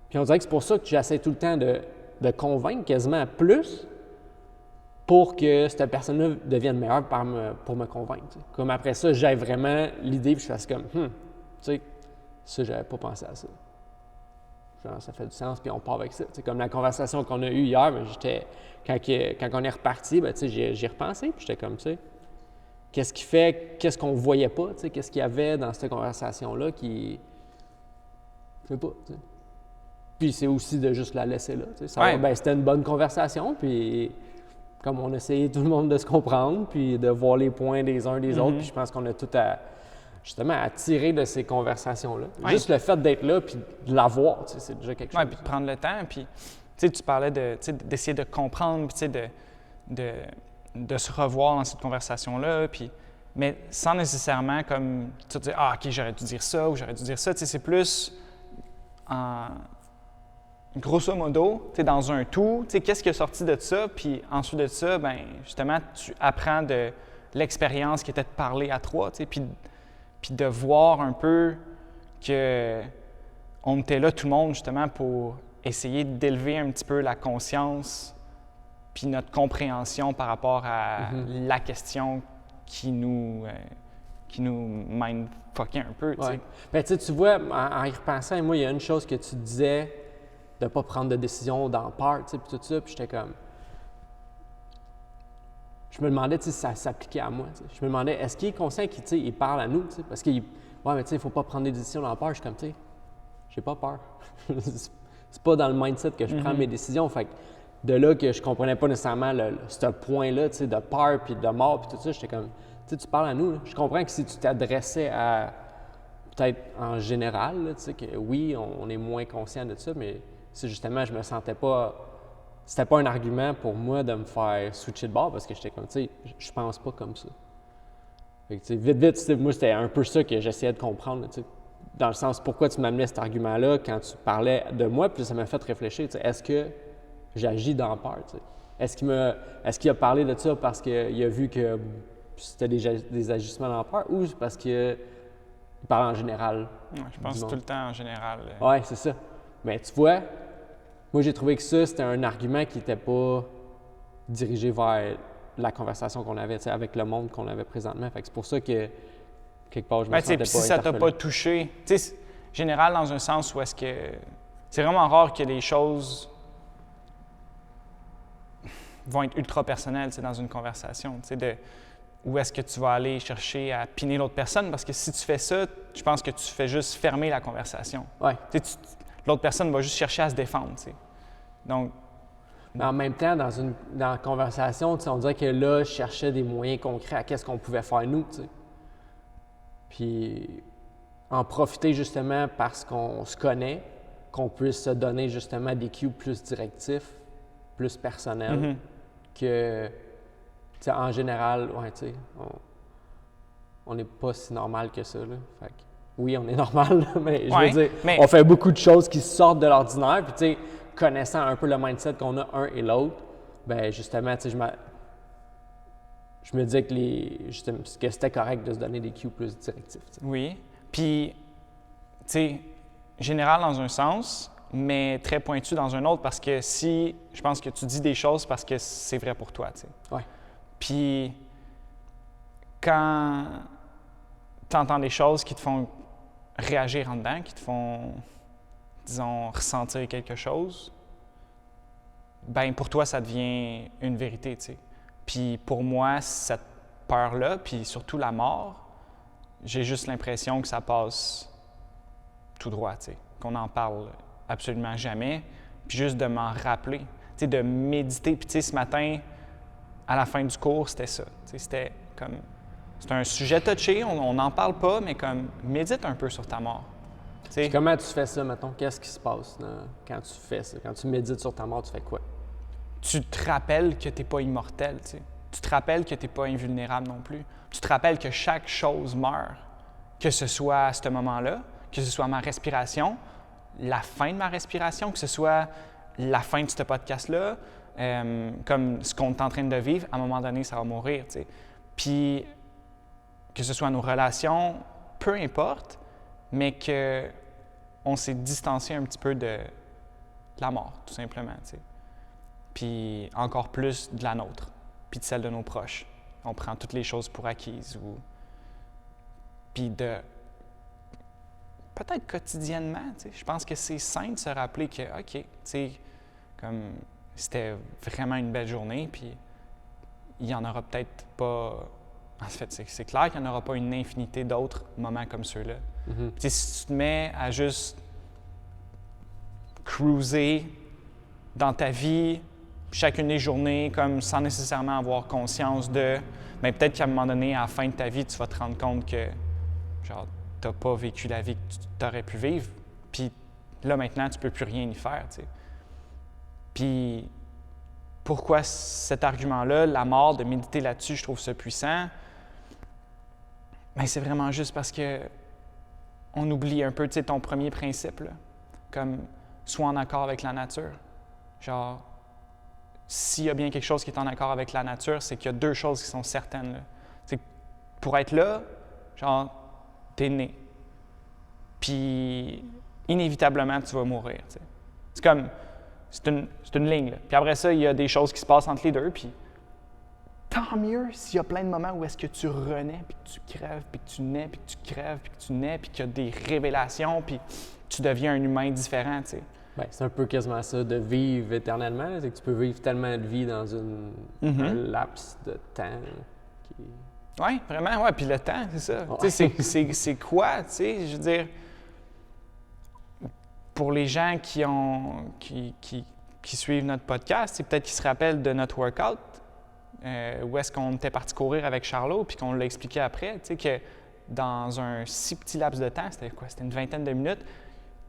Speaker 1: Puis on dirait que c'est pour ça que j'essaie tout le temps de convaincre quasiment plus pour que cette personne-là devienne meilleure pour me convaincre, tu sais. Comme après ça, j'ai vraiment l'idée, puis je fasse comme, tu sais, ça, j'avais pas pensé à ça. Genre, ça fait du sens, puis on part avec ça. Tu sais, comme la conversation qu'on a eue hier, ben, quand on est reparti, ben, tu sais, j'y repensé, puis j'étais comme, tu sais, qu'est-ce qu'on voyait pas, tu sais, qu'est-ce qu'il y avait dans cette conversation-là qui... Je sais pas, tu sais. Puis c'est aussi de juste la laisser là, tu sais. Ben, c'était une bonne conversation, puis comme on essayait tout le monde de se comprendre, puis de voir les points des uns des autres, puis je pense qu'on a tout justement à tirer de ces conversations-là.
Speaker 2: Ouais.
Speaker 1: Juste le fait d'être là, puis de l'avoir, tu sais, c'est déjà quelque chose.
Speaker 2: Oui, puis de prendre le temps, puis tu sais, tu parlais d'essayer de comprendre, puis tu sais, de se revoir dans cette conversation-là, puis mais sans nécessairement comme tu dis, ah, OK, j'aurais dû dire ça, ou j'aurais dû dire ça, tu sais, c'est plus grosso modo, tu sais, dans un tout, tu sais, qu'est-ce qui est sorti de ça, puis ensuite de ça, ben justement, tu apprends de l'expérience qui était de parler à trois, tu sais, puis de voir un peu que on était là tout le monde justement pour essayer d'élever un petit peu la conscience puis notre compréhension par rapport à la question qui nous mindfuckait un peu, tu sais.
Speaker 1: Ouais. Bien, tu vois, en y repensant, moi, il y a une chose que tu disais de pas prendre de décision dans peur, tu sais, puis tout ça. Puis j'étais comme... Je me demandais, tu sais, si ça s'appliquait à moi, tu sais. Je me demandais, est-ce qu'il est conscient qu'il, tu sais, il parle à nous, tu sais, parce qu'il... Ouais, mais tu sais, il faut pas prendre des décisions dans peur. Je suis comme, tu sais, j'ai pas peur. C'est pas dans le mindset que je prends mes décisions. Fait que de là que je comprenais pas nécessairement ce point-là, tu sais, de peur, puis de mort, puis tout ça, j'étais comme, tu sais, tu parles à nous, là. Je comprends que si tu t'adressais à... peut-être en général, là, tu sais, que oui, on est moins conscient de ça, mais c'est justement, je me sentais pas... C'était pas un argument pour moi de me faire switcher de bord parce que j'étais comme, tu sais, je pense pas comme ça. Fait que, tu sais, vite, moi, c'était un peu ça que j'essayais de comprendre, tu sais, dans le sens, pourquoi tu m'amenais cet argument-là quand tu parlais de moi, puis ça m'a fait réfléchir, tu sais, est-ce que j'agis dans peur, tu sais? Est-ce qu'il a parlé de ça parce qu'il a vu que c'était des agissements dans peur ou parce qu'il parle en général?
Speaker 2: Ouais, je pense tout le temps en général.
Speaker 1: Oui, c'est ça. Mais tu vois, moi, j'ai trouvé que ça, c'était un argument qui n'était pas dirigé vers la conversation qu'on avait, tu sais, avec le monde qu'on avait présentement. Fait que c'est pour ça que, quelque part, je me sentais pas
Speaker 2: si ça t'a pas touché, tu sais, général dans un sens où est-ce que... C'est vraiment rare que les choses vont être ultra personnelles, tu sais, dans une conversation, tu sais, où est-ce que tu vas aller chercher à piner l'autre personne, parce que si tu fais ça, je pense que tu fais juste fermer la conversation.
Speaker 1: Ouais.
Speaker 2: L'autre personne va juste chercher à se défendre, tu sais. Donc...
Speaker 1: Mais en même temps, dans la conversation, tu sais, on dirait que là, je cherchais des moyens concrets à qu'est-ce qu'on pouvait faire nous, tu sais. Puis en profiter justement parce qu'on se connaît, qu'on puisse se donner justement des cues plus directifs, plus personnels, que, tu sais, en général, ouais, tu sais, on n'est pas si normal que ça, là. Fait que, oui, on est normal, mais je veux dire, on fait beaucoup de choses qui sortent de l'ordinaire, puis tu sais, connaissant un peu le mindset qu'on a un et l'autre, ben justement, tu sais, je me disais que c'était correct de se donner des cues plus directifs. T'sais.
Speaker 2: Oui. Puis, tu sais, général dans un sens, mais très pointu dans un autre, parce que si je pense que tu dis des choses parce que c'est vrai pour toi, tu sais.
Speaker 1: Ouais.
Speaker 2: Puis, quand tu entends des choses qui te font réagir en dedans, qui te font, disons, ressentir quelque chose, ben pour toi, ça devient une vérité, tu sais. Puis pour moi, cette peur-là, puis surtout la mort, j'ai juste l'impression que ça passe tout droit, tu sais, qu'on n'en parle absolument jamais, puis juste de m'en rappeler, tu sais, de méditer. Puis tu sais, ce matin, à la fin du cours, c'était ça, tu sais, c'était comme... C'est un sujet touché, on n'en parle pas, mais comme, médite un peu sur ta mort.
Speaker 1: Puis comment tu fais ça, mettons? Qu'est-ce qui se passe quand tu fais ça? Quand tu médites sur ta mort, tu fais quoi?
Speaker 2: Tu te rappelles que tu n'es pas immortel, tu sais. Tu te rappelles que tu n'es pas invulnérable non plus. Tu te rappelles que chaque chose meurt, que ce soit à ce moment-là, que ce soit ma respiration, la fin de ma respiration, que ce soit la fin de ce podcast-là, comme ce qu'on est en train de vivre, à un moment donné, ça va mourir, tu sais. Puis, que ce soit nos relations, peu importe, mais qu'on s'est distancié un petit peu de la mort, tout simplement, tu sais. Puis encore plus de la nôtre, puis de celle de nos proches. On prend toutes les choses pour acquises. Puis de... Peut-être quotidiennement, tu sais. Je pense que c'est sain de se rappeler que, OK, tu sais, comme c'était vraiment une belle journée, puis il n'y en aura peut-être pas... En fait, c'est clair qu'il n'y en aura pas une infinité d'autres moments comme ceux-là.
Speaker 1: Mm-hmm.
Speaker 2: Tu sais, si tu te mets à juste cruiser dans ta vie, chacune des journées, comme sans nécessairement avoir conscience de... Bien, peut-être qu'à un moment donné, à la fin de ta vie, tu vas te rendre compte que, genre, tu n'as pas vécu la vie que tu aurais pu vivre, puis là, maintenant, tu ne peux plus rien y faire, tu sais. Puis, pourquoi cet argument-là, la mort, de méditer là-dessus, je trouve ça puissant? Bien, c'est vraiment juste parce que on oublie un peu, tu sais, ton premier principe, là, comme sois en accord avec la nature. Genre, s'il y a bien quelque chose qui est en accord avec la nature, c'est qu'il y a deux choses qui sont certaines, là. C'est que pour être là, genre, t'es né. Puis, inévitablement, tu vas mourir, tu sais. C'est comme, c'est une ligne, là. Puis après ça, il y a des choses qui se passent entre les deux, puis tant mieux s'il y a plein de moments où est-ce que tu renais, puis que tu crèves, puis que tu nais, puis que tu crèves, puis que tu nais, puis qu'il y a des révélations, puis tu deviens un humain différent, tu sais.
Speaker 1: Ben, c'est un peu quasiment ça, de vivre éternellement. C'est que tu peux vivre tellement de vie dans un laps de temps qui...
Speaker 2: Oui, vraiment, ouais. Puis le temps, c'est ça.
Speaker 1: Ouais.
Speaker 2: Tu sais, c'est quoi, tu sais? Je veux dire, pour les gens qui suivent notre podcast, c'est peut-être qu'ils se rappellent de notre workout, où est-ce qu'on était parti courir avec Charlot, puis qu'on l'a expliqué après, tu sais, que dans un si petit laps de temps, c'était quoi? C'était une vingtaine de minutes.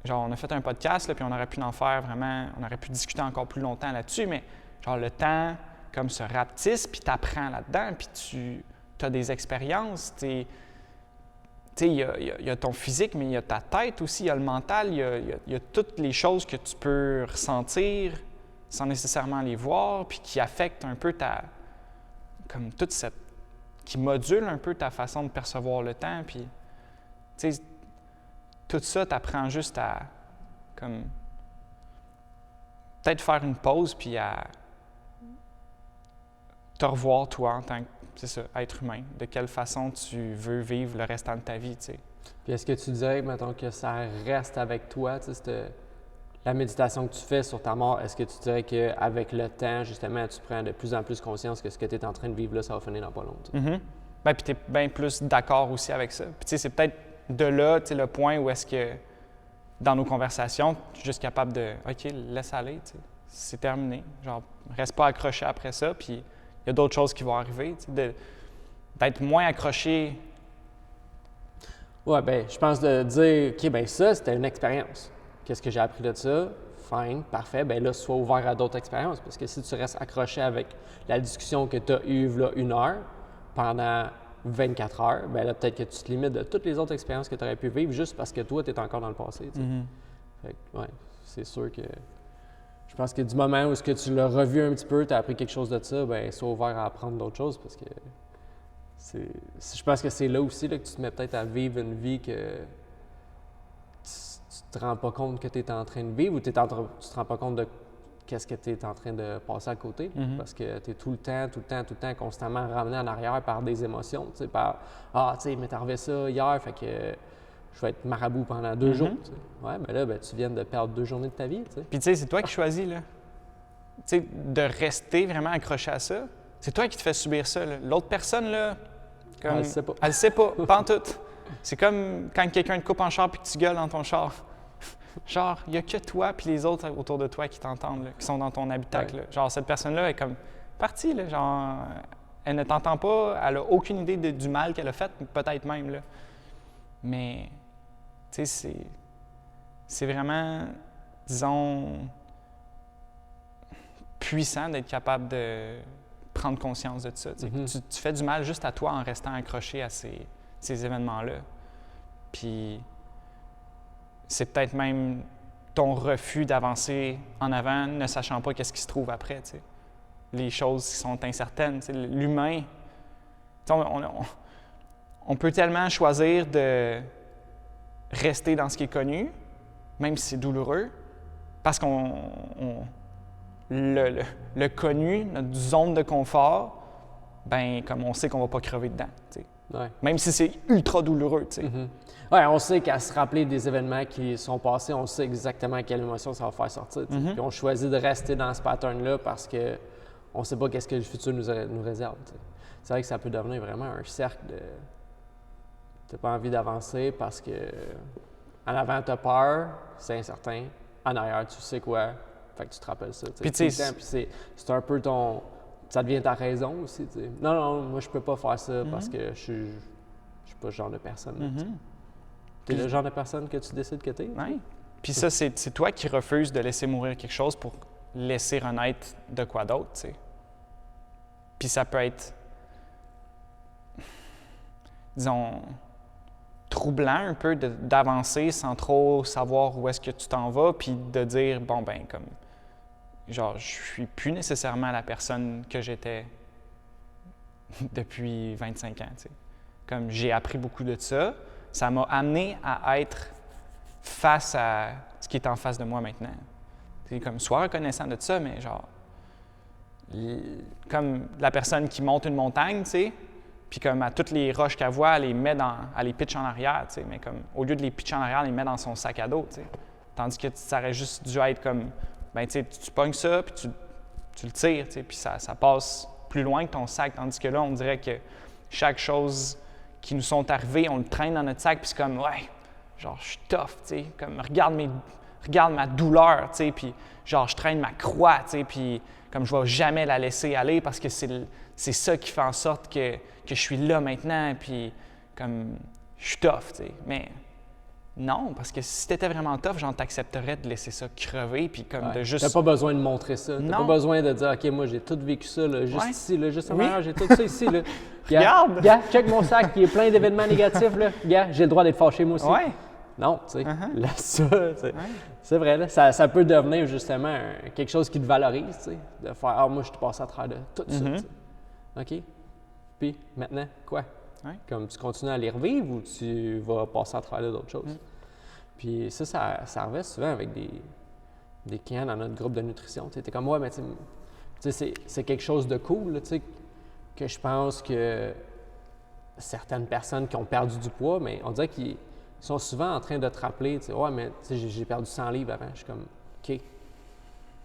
Speaker 2: Genre, on a fait un podcast, là, puis on aurait pu en faire vraiment, on aurait pu discuter encore plus longtemps là-dessus, mais genre, le temps, comme se rapetisse, puis tu apprends là-dedans, puis tu as des expériences, tu sais, il y a ton physique, mais il y a ta tête aussi, il y a le mental, il y a toutes les choses que tu peux ressentir sans nécessairement les voir, puis qui affectent un peu comme toute cette, qui module un peu ta façon de percevoir le temps, puis, tu sais, tout ça, tu apprends juste à, comme, peut-être faire une pause, puis à te revoir, toi, en tant que, c'est ça, être humain. De quelle façon tu veux vivre le restant de ta vie, tu sais.
Speaker 1: Puis est-ce que tu dirais, mettons, que ça reste avec toi, tu sais, la méditation que tu fais sur ta mort, est-ce que tu dirais qu'avec le temps, justement, tu prends de plus en plus conscience que ce que tu es en train de vivre là, ça va finir dans pas longtemps?
Speaker 2: Mm-hmm. Bien, puis tu es bien plus d'accord aussi avec ça. Puis tu sais, c'est peut-être de là, tu sais, le point où est-ce que, dans nos conversations, tu es juste capable de « OK, laisse aller, tu sais, c'est terminé. » Genre, reste pas accroché après ça, puis il y a d'autres choses qui vont arriver, tu sais, d'être moins accroché.
Speaker 1: Ouais, ben je pense de dire, OK, ben ça, c'était une expérience. Qu'est-ce que j'ai appris de ça? Fine, parfait. Ben là, sois ouvert à d'autres expériences. Parce que si tu restes accroché avec la discussion que tu as eue là, 1 heure pendant 24 heures, ben là, peut-être que tu te limites de toutes les autres expériences que tu aurais pu vivre juste parce que toi, tu es encore dans le passé. Tu sais. Fait que, ouais, c'est sûr que. Je pense que du moment où tu l'as revu un petit peu, tu as appris quelque chose de ça, ben sois ouvert à apprendre d'autres choses parce que je pense que c'est là aussi là, que tu te mets peut-être à vivre une vie que tu te rends pas compte que tu es en train de vivre ou tu te rends pas compte de qu'est-ce que tu es en train de passer à côté parce que tu es tout le temps, constamment ramené en arrière par des émotions, tu sais, par « Ah, tu sais, il m'est arrivé ça hier, fait que je vais être marabout pendant 2 jours. » Ouais, mais là, ben, tu viens de perdre 2 journées de ta vie, tu sais.
Speaker 2: Puis tu sais, c'est toi qui choisis, là. Tu sais, de rester vraiment accroché à ça, c'est toi qui te fais subir ça, là. L'autre personne, là, comme...
Speaker 1: Elle sait pas.
Speaker 2: Elle sait pas, pantoute. C'est comme quand quelqu'un te coupe en char puis que tu gueules dans ton char. Genre, il n'y a que toi puis les autres autour de toi qui t'entendent, là, qui sont dans ton habitacle. Là. Genre, cette personne-là est comme partie, là, genre, elle ne t'entend pas, elle n'a aucune idée du mal qu'elle a fait, peut-être même, là. Mais, tu sais, c'est vraiment, disons, puissant d'être capable de prendre conscience de ça. Tu fais du mal juste à toi en restant accroché à ces événements-là. Puis, c'est peut-être même ton refus d'avancer en avant, ne sachant pas qu'est-ce qui se trouve après, tu sais. Les choses qui sont incertaines. Tu sais, l'humain, tu sais, on peut tellement choisir de rester dans ce qui est connu, même si c'est douloureux, parce le connu, notre zone de confort, ben comme on sait qu'on va pas crever dedans, tu sais.
Speaker 1: Ouais.
Speaker 2: Même si c'est ultra douloureux, tu sais.
Speaker 1: Ouais, on sait qu'à se rappeler des événements qui sont passés, on sait exactement quelle émotion ça va faire sortir. Puis on choisit de rester dans ce pattern-là parce que on sait pas qu'est-ce que le futur nous réserve. T'sais. C'est vrai que ça peut devenir vraiment un cercle de... T'as pas envie d'avancer parce que en avant, t'as peur, c'est incertain. En arrière, tu sais quoi, fait que tu te rappelles ça.
Speaker 2: Puis tu sais,
Speaker 1: c'est un peu ton... Ça devient ta raison aussi. T'sais. Non, moi, je peux pas faire ça parce que je suis pas ce genre de personne. T'es le genre de personne que tu décides que t'es.
Speaker 2: Oui. Puis ça, c'est toi qui refuses de laisser mourir quelque chose pour laisser renaître de quoi d'autre, tu sais. Puis ça peut être, disons, troublant un peu d'avancer sans trop savoir où est-ce que tu t'en vas, puis de dire, bon, ben comme, genre, je suis plus nécessairement la personne que j'étais depuis 25 ans, tu sais. Comme j'ai appris beaucoup de ça, ça m'a amené à être face à ce qui est en face de moi maintenant. C'est comme, sois reconnaissant de ça, mais genre, comme la personne qui monte une montagne, tu sais, puis comme à toutes les roches qu'elle voit, elle les pitch en arrière, tu sais, mais comme, au lieu de les pitcher en arrière, elle les met dans son sac à dos, tu sais. Tandis que ça aurait juste dû être comme, ben tu sais, tu pognes ça, puis tu le tires, tu sais, puis ça passe plus loin que ton sac. Tandis que là, on dirait que chaque chose qui nous sont arrivées, on le traîne dans notre sac, puis c'est comme, ouais, genre, je suis tough, tu sais, comme, regarde ma douleur, tu sais, puis genre, je traîne ma croix, tu sais, puis comme je ne vais jamais la laisser aller parce que c'est ça qui fait en sorte que je suis là maintenant, puis comme, je suis tough, tu sais. Mais non, parce que si tu étais vraiment tough, genre, t'accepterais de laisser ça crever, puis comme de juste...
Speaker 1: T'as pas besoin de montrer ça. T'as pas besoin de dire, OK, moi, j'ai tout vécu ça, là, juste ici, là, juste en arrière, j'ai tout ça ici, là.
Speaker 2: Regarde!
Speaker 1: Regarde, check mon sac qui est plein d'événements négatifs, là. Regarde, j'ai le droit d'être fâché, moi aussi.
Speaker 2: Ouais.
Speaker 1: Non, tu sais, là, ça, c'est vrai, là, ça peut devenir justement quelque chose qui te valorise, tu sais, de faire, ah, moi, je suis passé à travers de tout ça, tu sais. OK? Puis, maintenant, quoi?
Speaker 2: Ouais.
Speaker 1: Comme tu continues à les revivre ou tu vas passer à travers d'autres choses? Puis ça revient souvent avec des clients dans notre groupe de nutrition. Tu es comme, ouais, mais tu sais, c'est quelque chose de cool, là, tu sais, que je pense que certaines personnes qui ont perdu du poids, mais on dirait qu'ils sont souvent en train de te rappeler, tu sais, ouais, mais tu sais, j'ai perdu 100 livres avant. Je suis comme, OK.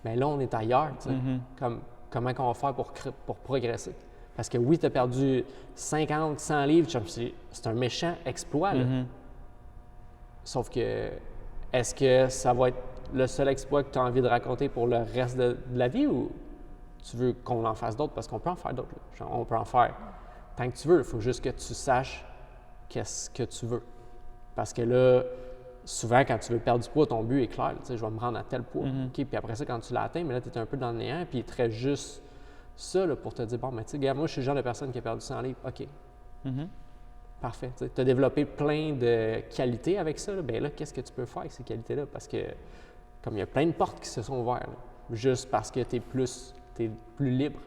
Speaker 1: Mais là, on est ailleurs, tu sais. Comme, comment on va faire pour progresser? Parce que oui, tu as perdu 50, 100 livres, c'est un méchant exploit, là. Sauf que, est-ce que ça va être le seul exploit que tu as envie de raconter pour le reste de la vie ou tu veux qu'on en fasse d'autres? Parce qu'on peut en faire d'autres, là. Genre, on peut en faire tant que tu veux. Il faut juste que tu saches qu'est-ce que tu veux. Parce que là, souvent, quand tu veux perdre du poids, ton but est clair. Tu sais, je vais me rendre à tel poids. OK? Puis après ça, quand tu l'as atteint, mais là, tu es un peu dans le néant, puis il te reste juste ça là, pour te dire, bon, mais tu sais, regarde, moi, je suis le genre de personne qui a perdu 100 livres. OK. Parfait. Tu as développé plein de qualités avec ça. Bien là, qu'est-ce que tu peux faire avec ces qualités-là? Parce que, comme il y a plein de portes qui se sont ouvertes, là, juste parce que tu es plus libre.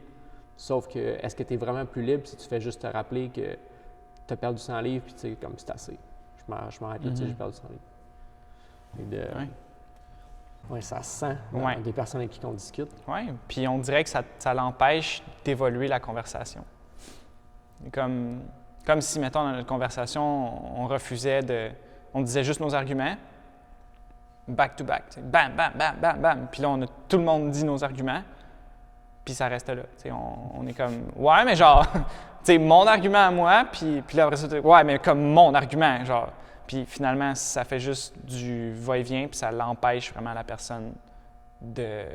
Speaker 1: Sauf que, est-ce que tu es vraiment plus libre si tu fais juste te rappeler que tu as perdu 100 livres, puis tu sais, comme c'est assez. Je m'arrête là, tu sais, j'ai perdu 100 livres. Oui, ça se sent dans des personnes avec qui on discute.
Speaker 2: Oui, puis on dirait que ça l'empêche d'évoluer la conversation. Comme si, mettons, dans notre conversation, on refusait on disait juste nos arguments, back to back, t'sais, bam, bam, bam, bam, bam. Puis là, tout le monde dit nos arguments, puis ça reste là. On est comme, ouais, mais genre, tu sais, mon argument à moi, puis là, après ça, ouais, mais comme mon argument, genre. Puis finalement, ça fait juste du va-et-vient, puis ça l'empêche vraiment la personne de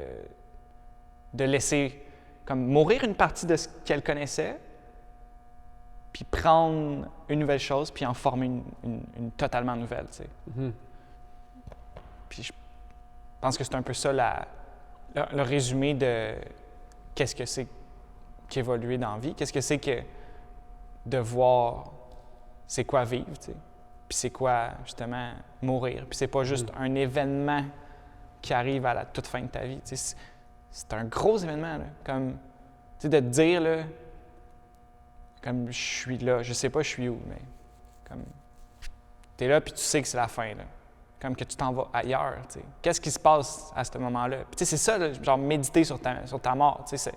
Speaker 2: laisser comme mourir une partie de ce qu'elle connaissait, puis prendre une nouvelle chose, puis en former une totalement nouvelle, tu sais. Puis je pense que c'est un peu ça le résumé de qu'est-ce que c'est qu'évoluer dans la vie, qu'est-ce que c'est que de voir c'est quoi vivre, tu sais. Puis c'est quoi, justement, mourir. Puis c'est pas juste un événement qui arrive à la toute fin de ta vie, tu sais. C'est un gros événement, là. Comme, tu sais, de te dire, là, comme je suis là, je sais pas je suis où, mais comme t'es là puis tu sais que c'est la fin, là. Comme que tu t'en vas ailleurs, tu sais. Qu'est-ce qui se passe à ce moment-là? Puis tu sais, c'est ça, là, genre méditer sur ta mort, tu sais.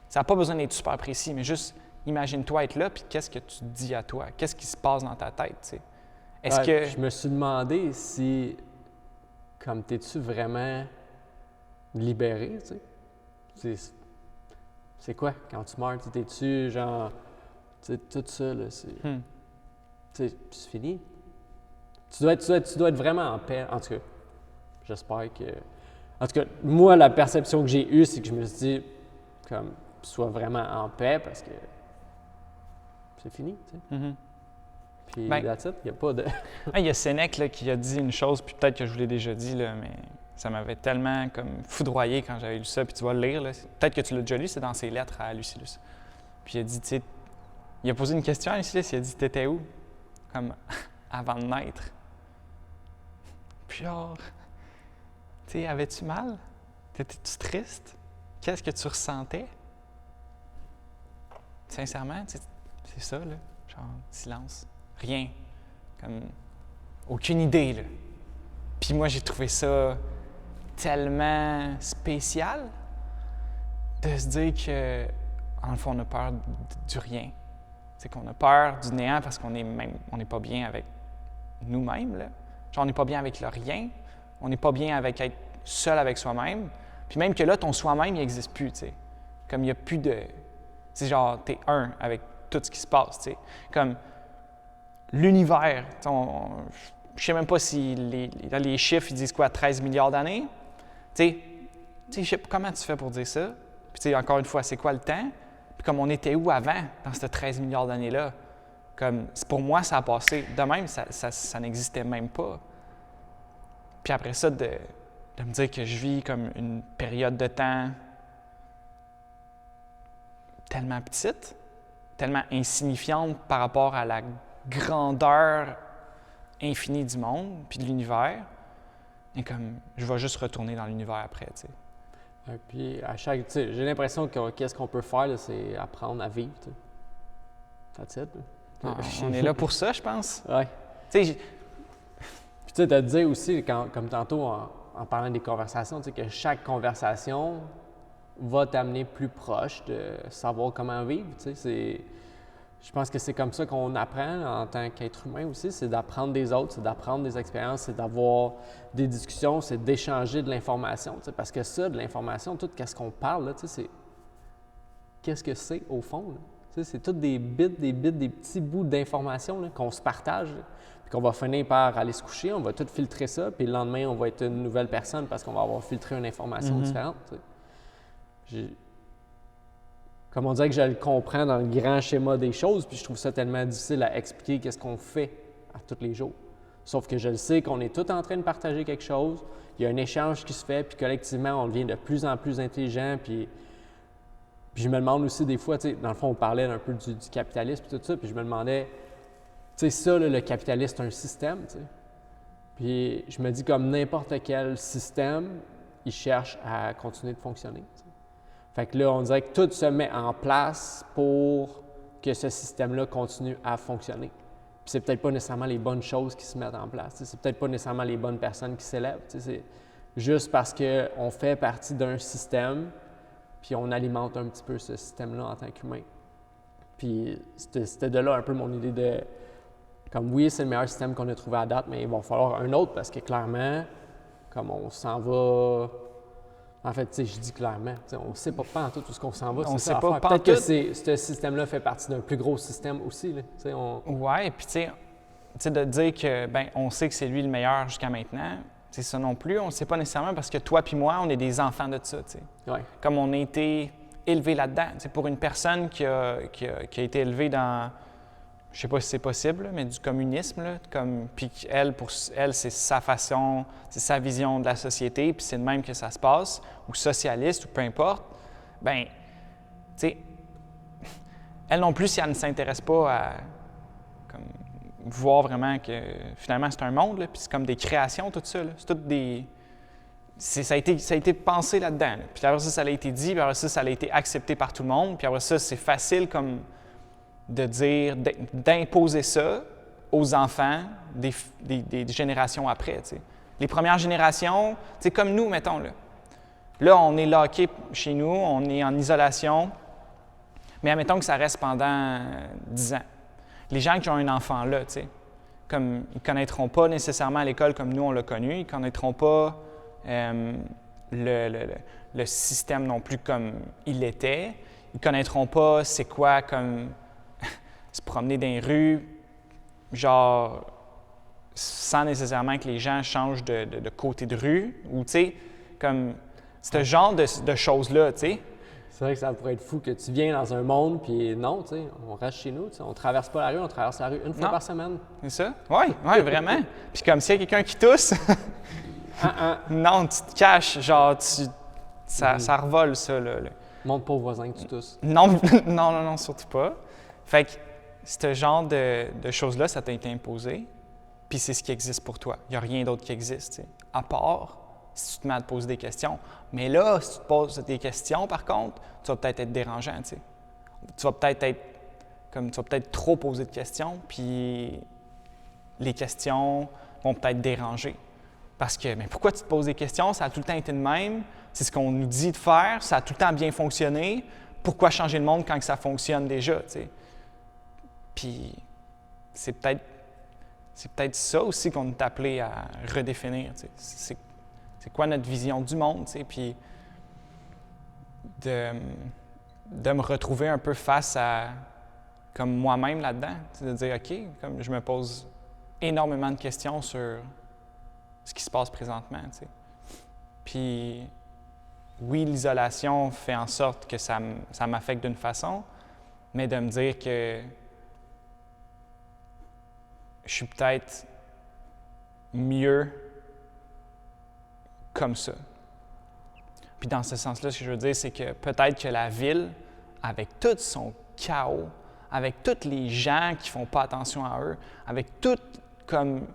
Speaker 2: Ça n'a pas besoin d'être super précis, mais juste imagine-toi être là, puis qu'est-ce que tu te dis à toi? Qu'est-ce qui se passe dans ta tête, tu sais? Est-ce que...
Speaker 1: Je me suis demandé si, comme, t'es-tu vraiment libéré, tu sais? C'est quoi quand tu meurs? T'es-tu, genre... Tu sais, tout ça, là, c'est fini. Tu dois être vraiment en paix. En tout cas, j'espère que... En tout cas, moi, la perception que j'ai eue, c'est que je me suis dit, comme, sois vraiment en paix parce que c'est fini, tu sais. Puis, that's it, il n'y a pas de...
Speaker 2: Il y a Sénèque là, qui a dit une chose, puis peut-être que je vous l'ai déjà dit, là, mais ça m'avait tellement comme foudroyé quand j'avais lu ça, puis tu vas le lire, là. Peut-être que tu l'as déjà lu, c'est dans ses lettres à Lucilius. Puis il a dit, tu sais, il a posé une question à Lucilius, il a dit, t'étais où? Comme avant de naître. Puis genre, tu sais, avais-tu mal? T'étais-tu triste? Qu'est-ce que tu ressentais? Sincèrement, c'est ça, là, genre silence. Rien. Comme aucune idée, là. Puis moi, j'ai trouvé ça tellement spécial de se dire que, en fond, on a peur du rien. C'est qu'on a peur du néant parce qu'on n'est pas bien avec nous-mêmes, là. Genre, on n'est pas bien avec le rien. On n'est pas bien avec être seul avec soi-même. Puis même que là, ton soi-même, il n'existe plus, tu sais. Comme il n'y a plus de... C'est genre, t'es un avec tout ce qui se passe, tu sais. Comme l'univers, je sais même pas si les chiffres, ils disent quoi, 13 milliards d'années? Tu sais, je sais pas comment tu fais pour dire ça. Puis tu sais, encore une fois, c'est quoi le temps? Puis comme on était où avant, dans ces 13 milliards d'années-là? Comme, pour moi, ça a passé. De même, ça n'existait même pas. Puis après ça, de me dire que je vis comme une période de temps tellement petite, tellement insignifiante par rapport à la grandeur infinie du monde puis de l'univers, et comme je vais juste retourner dans l'univers après, tu sais.
Speaker 1: Puis à chaque, j'ai l'impression que qu'est-ce qu'on peut faire, là, c'est apprendre à vivre. That's it.
Speaker 2: On est là pour ça, je pense.
Speaker 1: Ouais.
Speaker 2: Tu sais,
Speaker 1: puis tu sais, de dire aussi, comme tantôt en parlant des conversations, tu sais, que chaque conversation va t'amener plus proche de savoir comment vivre. Tu sais, je pense que c'est comme ça qu'on apprend en tant qu'être humain aussi, c'est d'apprendre des autres, c'est d'apprendre des expériences, c'est d'avoir des discussions, c'est d'échanger de l'information. Tu sais, parce que ça, de l'information, tout ce qu'on parle, là, tu sais, c'est qu'est-ce que c'est au fond? Là? Tu sais, c'est tous des petits bouts d'informations là, qu'on se partage, là, puis qu'on va finir par aller se coucher, on va tout filtrer ça, puis le lendemain, on va être une nouvelle personne parce qu'on va avoir filtré une information différente. Tu sais. Comme on dirait que je le comprends dans le grand schéma des choses, puis je trouve ça tellement difficile à expliquer qu'est-ce qu'on fait à tous les jours. Sauf que je le sais qu'on est tous en train de partager quelque chose, il y a un échange qui se fait, puis collectivement, on devient de plus en plus intelligent, puis je me demande aussi des fois, tu sais, dans le fond, on parlait un peu du capitalisme et tout ça, puis je me demandais, tu sais, ça, là, le capitalisme, c'est un système, tu sais. Puis je me dis, comme n'importe quel système, il cherche à continuer de fonctionner. Tu sais. Fait que là, on dirait que tout se met en place pour que ce système-là continue à fonctionner. Puis c'est peut-être pas nécessairement les bonnes choses qui se mettent en place. Tu sais. C'est peut-être pas nécessairement les bonnes personnes qui s'élèvent. Tu sais. C'est juste parce qu'on fait partie d'un système, puis on alimente un petit peu ce système-là en tant qu'humain. Puis c'était de là un peu mon idée de, comme oui, c'est le meilleur système qu'on a trouvé à date, mais il va falloir un autre parce que clairement, comme on s'en va... En fait, tu sais, je dis clairement, on ne sait pas en tout où ce qu'on s'en va.
Speaker 2: On sait pas
Speaker 1: peut-être que ce système-là fait partie d'un plus gros système aussi. Là,
Speaker 2: Ouais, puis tu sais, de dire que, ben, on sait que c'est lui le meilleur jusqu'à maintenant, c'est ça non plus, on ne sait pas nécessairement parce que toi puis moi, on est des enfants de ça, tu sais.
Speaker 1: Ouais.
Speaker 2: Comme on a été élevés là-dedans. Tu sais, pour une personne qui a été élevée dans, je sais pas si c'est possible, mais du communisme, là, comme, puis pour elle, c'est sa façon, c'est sa vision de la société, puis c'est de même que ça se passe, ou socialiste, ou peu importe, bien, tu sais, elle non plus, si elle ne s'intéresse pas à comme, voir vraiment que finalement c'est un monde, là, puis c'est comme des créations, tout ça, là, c'est toutes des... Ça a été pensé là-dedans. Là. Puis après ça a été dit, puis après ça a été accepté par tout le monde, puis après ça, c'est facile comme de dire, d'imposer ça aux enfants des générations après. T'sais. Les premières générations, comme nous, mettons, là, on est locké chez nous, on est en isolation, mais admettons que ça reste pendant 10 ans. Les gens qui ont un enfant là, comme ils ne connaîtront pas nécessairement à l'école comme nous, on l'a connu, ils ne connaîtront pas le système non plus comme il était, ils ne connaîtront pas c'est quoi comme se promener dans les rues, genre, sans nécessairement que les gens changent de côté de rue, ou, tu sais, comme, ce genre de choses-là, tu sais.
Speaker 1: C'est vrai que ça pourrait être fou que tu viens dans un monde, puis non, tu sais, on reste chez nous, tu sais, on traverse pas la rue, on traverse la rue une fois par semaine.
Speaker 2: C'est ça? Oui, vraiment. Puis comme s'il y a quelqu'un qui tousse, non, tu te caches, genre, ça revole, ça, là.
Speaker 1: Montre pas aux voisins que tu tousses.
Speaker 2: Non, surtout pas. Fait que, ce genre de choses-là, ça t'a été imposé, puis c'est ce qui existe pour toi. Il n'y a rien d'autre qui existe, t'sais. À part si tu te mets à te poser des questions. Mais là, si tu te poses des questions, par contre, tu vas peut-être être dérangeant, t'sais. Tu vas peut-être trop poser de questions, puis les questions vont peut-être déranger. Parce que, mais pourquoi tu te poses des questions? Ça a tout le temps été de même. C'est ce qu'on nous dit de faire. Ça a tout le temps bien fonctionné. Pourquoi changer le monde quand ça fonctionne déjà, t'sais? Puis, c'est peut-être c'est peut-être ça aussi qu'on est appelé à redéfinir. C'est quoi notre vision du monde, puis de me retrouver un peu face à comme moi-même là-dedans, de dire OK, comme je me pose énormément de questions sur ce qui se passe présentement. Puis oui, l'isolation fait en sorte que ça m'affecte d'une façon, mais de me dire que je suis peut-être mieux comme ça. Puis dans ce sens-là, ce que je veux dire, c'est que peut-être que la ville, avec tout son chaos, avec tous les gens qui font pas attention à eux, avec toute comme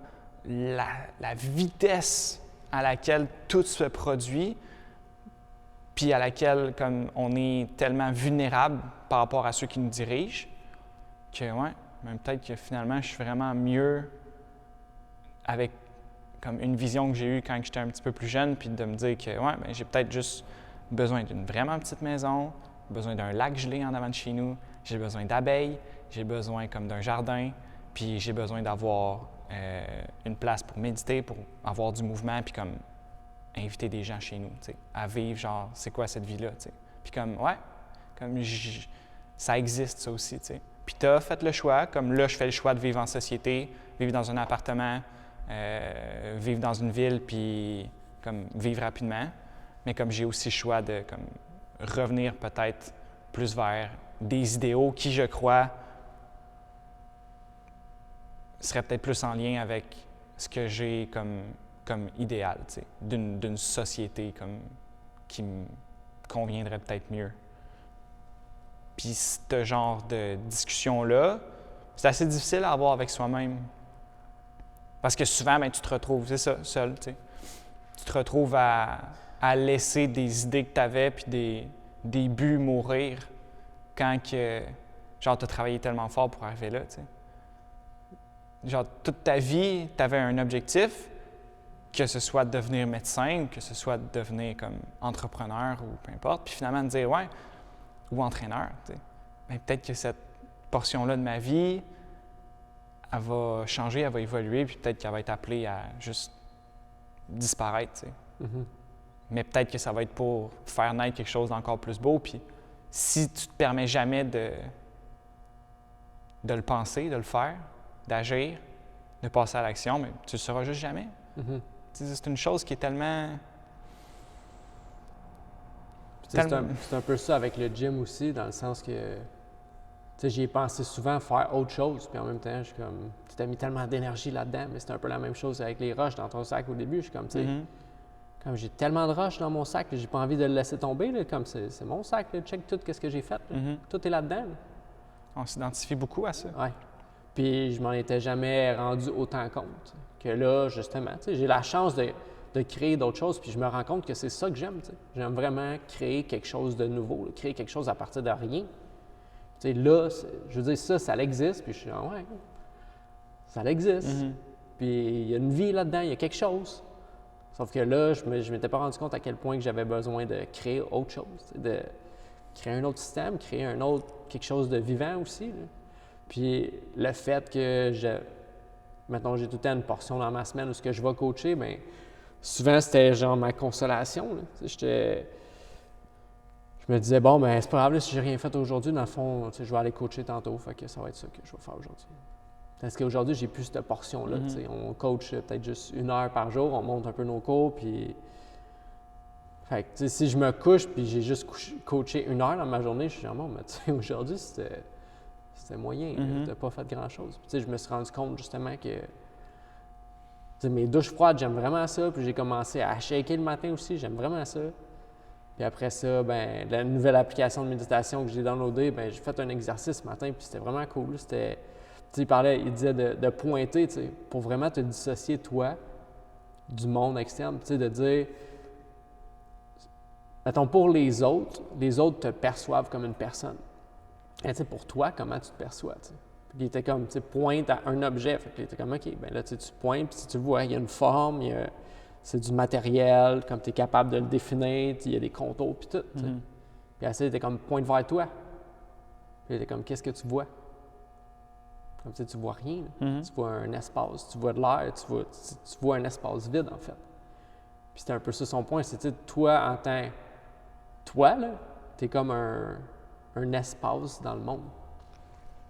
Speaker 2: la vitesse à laquelle tout se produit, puis à laquelle comme on est tellement vulnérable par rapport à ceux qui nous dirigent, que ouais, même peut-être que finalement je suis vraiment mieux avec comme une vision que j'ai eue quand j'étais un petit peu plus jeune, puis de me dire que ouais, ben, j'ai peut-être juste besoin d'une vraiment petite maison, besoin d'un lac gelé en avant de chez nous, j'ai besoin d'abeilles, j'ai besoin comme d'un jardin, puis j'ai besoin d'avoir une place pour méditer, pour avoir du mouvement, puis comme inviter des gens chez nous, à vivre genre, c'est quoi cette vie-là, puis comme, ouais, comme ça existe ça aussi, Puis tu as fait le choix, comme là, je fais le choix de vivre en société, vivre dans un appartement, vivre dans une ville, puis comme vivre rapidement. Mais comme j'ai aussi le choix de comme revenir peut-être plus vers des idéaux qui, je crois, seraient peut-être plus en lien avec ce que j'ai comme idéal, d'une société comme, qui me conviendrait peut-être mieux. Puis ce genre de discussion-là, c'est assez difficile à avoir avec soi-même. Parce que souvent, ben, tu te retrouves, c'est ça, seul, tu sais. Tu te retrouves à laisser des idées que tu avais puis des buts mourir quand que, genre, tu as travaillé tellement fort pour arriver là, tu sais. Genre, toute ta vie, tu avais un objectif, que ce soit de devenir médecin, que ce soit de devenir comme entrepreneur ou peu importe, puis finalement de dire, ouais, ou entraîneur, tu sais. Bien, peut-être que cette portion-là de ma vie, elle va changer, elle va évoluer, puis peut-être qu'elle va être appelée à juste disparaître, tu sais.
Speaker 1: Mm-hmm.
Speaker 2: Mais peut-être que ça va être pour faire naître quelque chose d'encore plus beau, puis si tu te permets jamais de le penser, de le faire, d'agir, de passer à l'action, mais tu ne le sauras juste jamais.
Speaker 1: Mm-hmm.
Speaker 2: C'est une chose qui est tellement...
Speaker 1: C'est un peu ça avec le gym aussi, dans le sens que j'y ai pensé souvent faire autre chose, puis en même temps, je suis comme, tu t'as mis tellement d'énergie là-dedans, mais c'est un peu la même chose avec les roches dans ton sac au début. Je suis comme, tu sais, comme j'ai tellement de roches dans mon sac, j'ai pas envie de le laisser tomber, là, comme c'est mon sac, là, check tout ce que j'ai fait, tout est là-dedans. Là.
Speaker 2: On s'identifie beaucoup à ça.
Speaker 1: Oui. Puis je m'en étais jamais rendu autant compte que là, justement, j'ai la chance de créer d'autres choses, puis je me rends compte que c'est ça que j'aime. J'aime vraiment créer quelque chose de nouveau, là, créer quelque chose à partir de rien. Là, je veux dire, ça existe, puis je suis ouais, ça existe. Puis il y a une vie là-dedans, il y a quelque chose. Sauf que là, je m'étais pas rendu compte à quel point que j'avais besoin de créer autre chose, de créer un autre système, créer quelque chose de vivant aussi. Là. Puis le fait que maintenant j'ai tout le temps une portion dans ma semaine où ce que je vais coacher, bien, souvent c'était genre ma consolation. Là. Je me disais, bon, ben c'est pas grave, là, si j'ai rien fait aujourd'hui, dans le fond, je vais aller coacher tantôt, fait que ça va être ça que je vais faire aujourd'hui. Parce qu'aujourd'hui, j'ai plus cette portion-là. On coach peut-être juste 1 heure par jour, on monte un peu nos cours, puis... Fait que, si je me couche, puis j'ai juste coaché 1 heure dans ma journée, je suis genre, bon, mais aujourd'hui, c'était moyen, t'as pas fait grand-chose. Puis je me suis rendu compte, justement, que mes douches froides, j'aime vraiment ça, puis j'ai commencé à shaker le matin aussi, j'aime vraiment ça. Puis après ça, ben la nouvelle application de méditation que j'ai downloadée, ben j'ai fait un exercice ce matin, puis c'était vraiment cool. C'était, il disait de pointer, pour vraiment te dissocier, toi, du monde externe, de dire, mettons, pour les autres te perçoivent comme une personne. Et pour toi, comment tu te perçois, Puis il était comme, pointe à un objet. Fait qu'il était comme, OK, ben là, tu pointes, puis si tu vois, il y a une forme, c'est du matériel, comme tu es capable de le définir, il y a des contours, puis tout. Puis après, il était comme, pointe vers toi. Puis il était comme, qu'est-ce que tu vois? Comme tu vois rien.
Speaker 2: Mhm.
Speaker 1: Tu vois un espace, tu vois de l'air, tu vois un espace vide, en fait. Puis c'était un peu ça son point, c'est toi, en tant... Toi, là, t'es comme un espace dans le monde.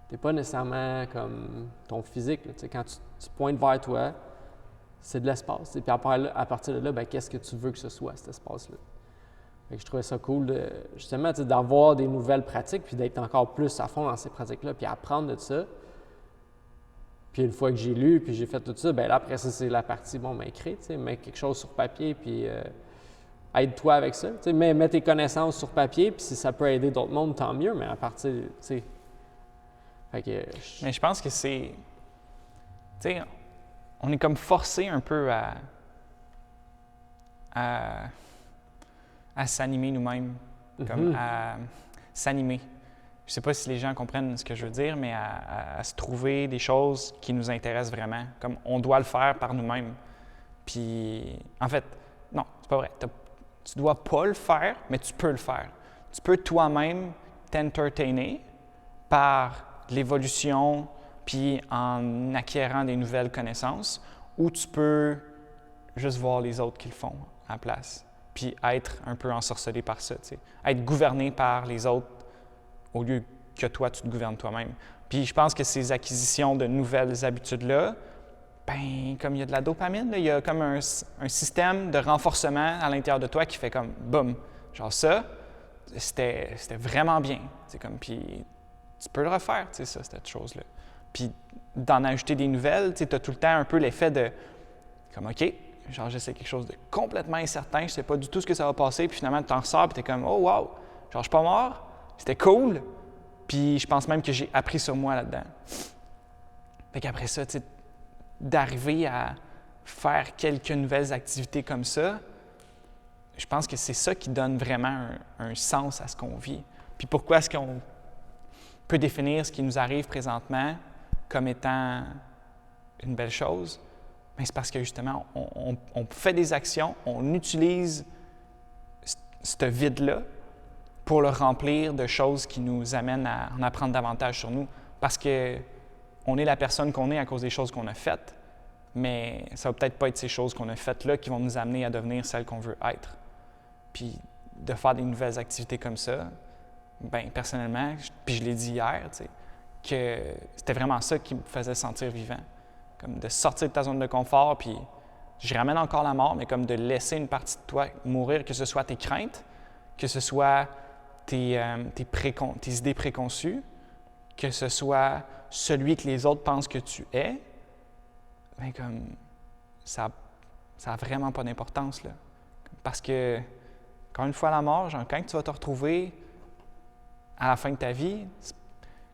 Speaker 1: T'es pas nécessairement comme ton physique. Là. Quand tu pointes vers toi, c'est de l'espace. Puis à partir de là, ben, qu'est-ce que tu veux que ce soit, cet espace-là? Fait que je trouvais ça cool justement d'avoir des nouvelles pratiques, puis d'être encore plus à fond dans ces pratiques-là, puis apprendre de ça. Puis une fois que j'ai lu, puis j'ai fait tout ça, ben là, après ça, c'est la partie, bon, ben, écrire, mets quelque chose sur papier, puis aide-toi avec ça. Mets tes connaissances sur papier, puis si ça peut aider d'autres mondes, tant mieux, mais à partir, tu sais. Fait que.
Speaker 2: Mais je pense que c'est. Tu sais, on est comme forcé un peu à s'animer nous-mêmes, comme à s'animer. Je sais pas si les gens comprennent ce que je veux dire, mais à se trouver des choses qui nous intéressent vraiment. Comme on doit le faire par nous-mêmes. Puis, en fait, non, c'est pas vrai. Tu dois pas le faire, mais tu peux le faire. Tu peux toi-même t'entertainer par l'évolution, puis en acquérant des nouvelles connaissances, ou tu peux juste voir les autres qui le font à la place, puis être un peu ensorcelé par ça, tu sais. Être gouverné par les autres au lieu que toi, tu te gouvernes toi-même. Puis je pense que ces acquisitions de nouvelles habitudes-là, ben comme il y a de la dopamine, là, il y a comme un système de renforcement à l'intérieur de toi qui fait comme boum, genre ça, c'était vraiment bien. C'est comme, puis tu peux le refaire, tu sais, ça, cette chose-là. Puis d'en ajouter des nouvelles, tu sais, as tout le temps un peu l'effet de, comme, OK, genre, j'essaie quelque chose de complètement incertain, je sais pas du tout ce que ça va passer, puis finalement, tu t'en ressors, puis t'es comme, oh wow, genre, je suis pas mort, c'était cool, puis je pense même que j'ai appris sur moi là-dedans. Fait qu'après ça, tu sais, d'arriver à faire quelques nouvelles activités comme ça, je pense que c'est ça qui donne vraiment un sens à ce qu'on vit. Puis pourquoi est-ce qu'on peut définir ce qui nous arrive présentement comme étant une belle chose? Bien, c'est parce que justement, on fait des actions, on utilise ce vide-là pour le remplir de choses qui nous amènent à en apprendre davantage sur nous. Parce qu'on est la personne qu'on est à cause des choses qu'on a faites, mais ça ne va peut-être pas être ces choses qu'on a faites-là qui vont nous amener à devenir celles qu'on veut être. Puis de faire des nouvelles activités comme ça, bien, personnellement, puis je l'ai dit hier, tu sais, que c'était vraiment ça qui me faisait sentir vivant. Comme de sortir de ta zone de confort, puis je ramène encore la mort, mais comme de laisser une partie de toi mourir, que ce soit tes craintes, que ce soit tes idées préconçues, que ce soit celui que les autres pensent que tu es, bien comme ça a vraiment pas d'importance, là. Parce que, encore une fois, la mort, genre, quand tu vas te retrouver à la fin de ta vie,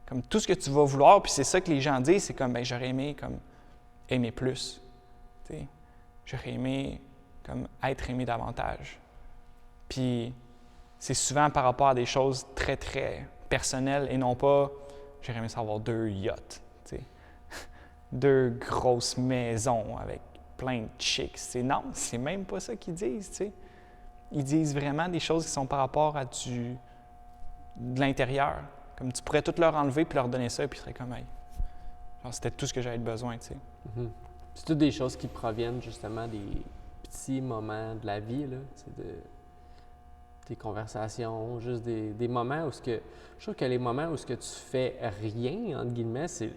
Speaker 2: comme tout ce que tu vas vouloir, puis c'est ça que les gens disent, c'est comme, bien, j'aurais aimé comme aimer plus. T'sais. J'aurais aimé comme être aimé davantage. Puis c'est souvent par rapport à des choses très, très personnelles et non pas j'aurais aimé savoir 2 yachts, t'sais. 2 grosses maisons avec plein de chicks. T'sais. Non, c'est même pas ça qu'ils disent. T'sais. Ils disent vraiment des choses qui sont par rapport à de l'intérieur. Comme tu pourrais tout leur enlever puis leur donner ça, puis ils seraient comme, hey, genre, c'était tout ce que j'avais besoin, tu sais.
Speaker 1: Mm-hmm. C'est toutes des choses qui proviennent justement des petits moments de la vie, là, des conversations, juste des moments où je trouve que les moments où ce que tu fais rien, entre guillemets, c'est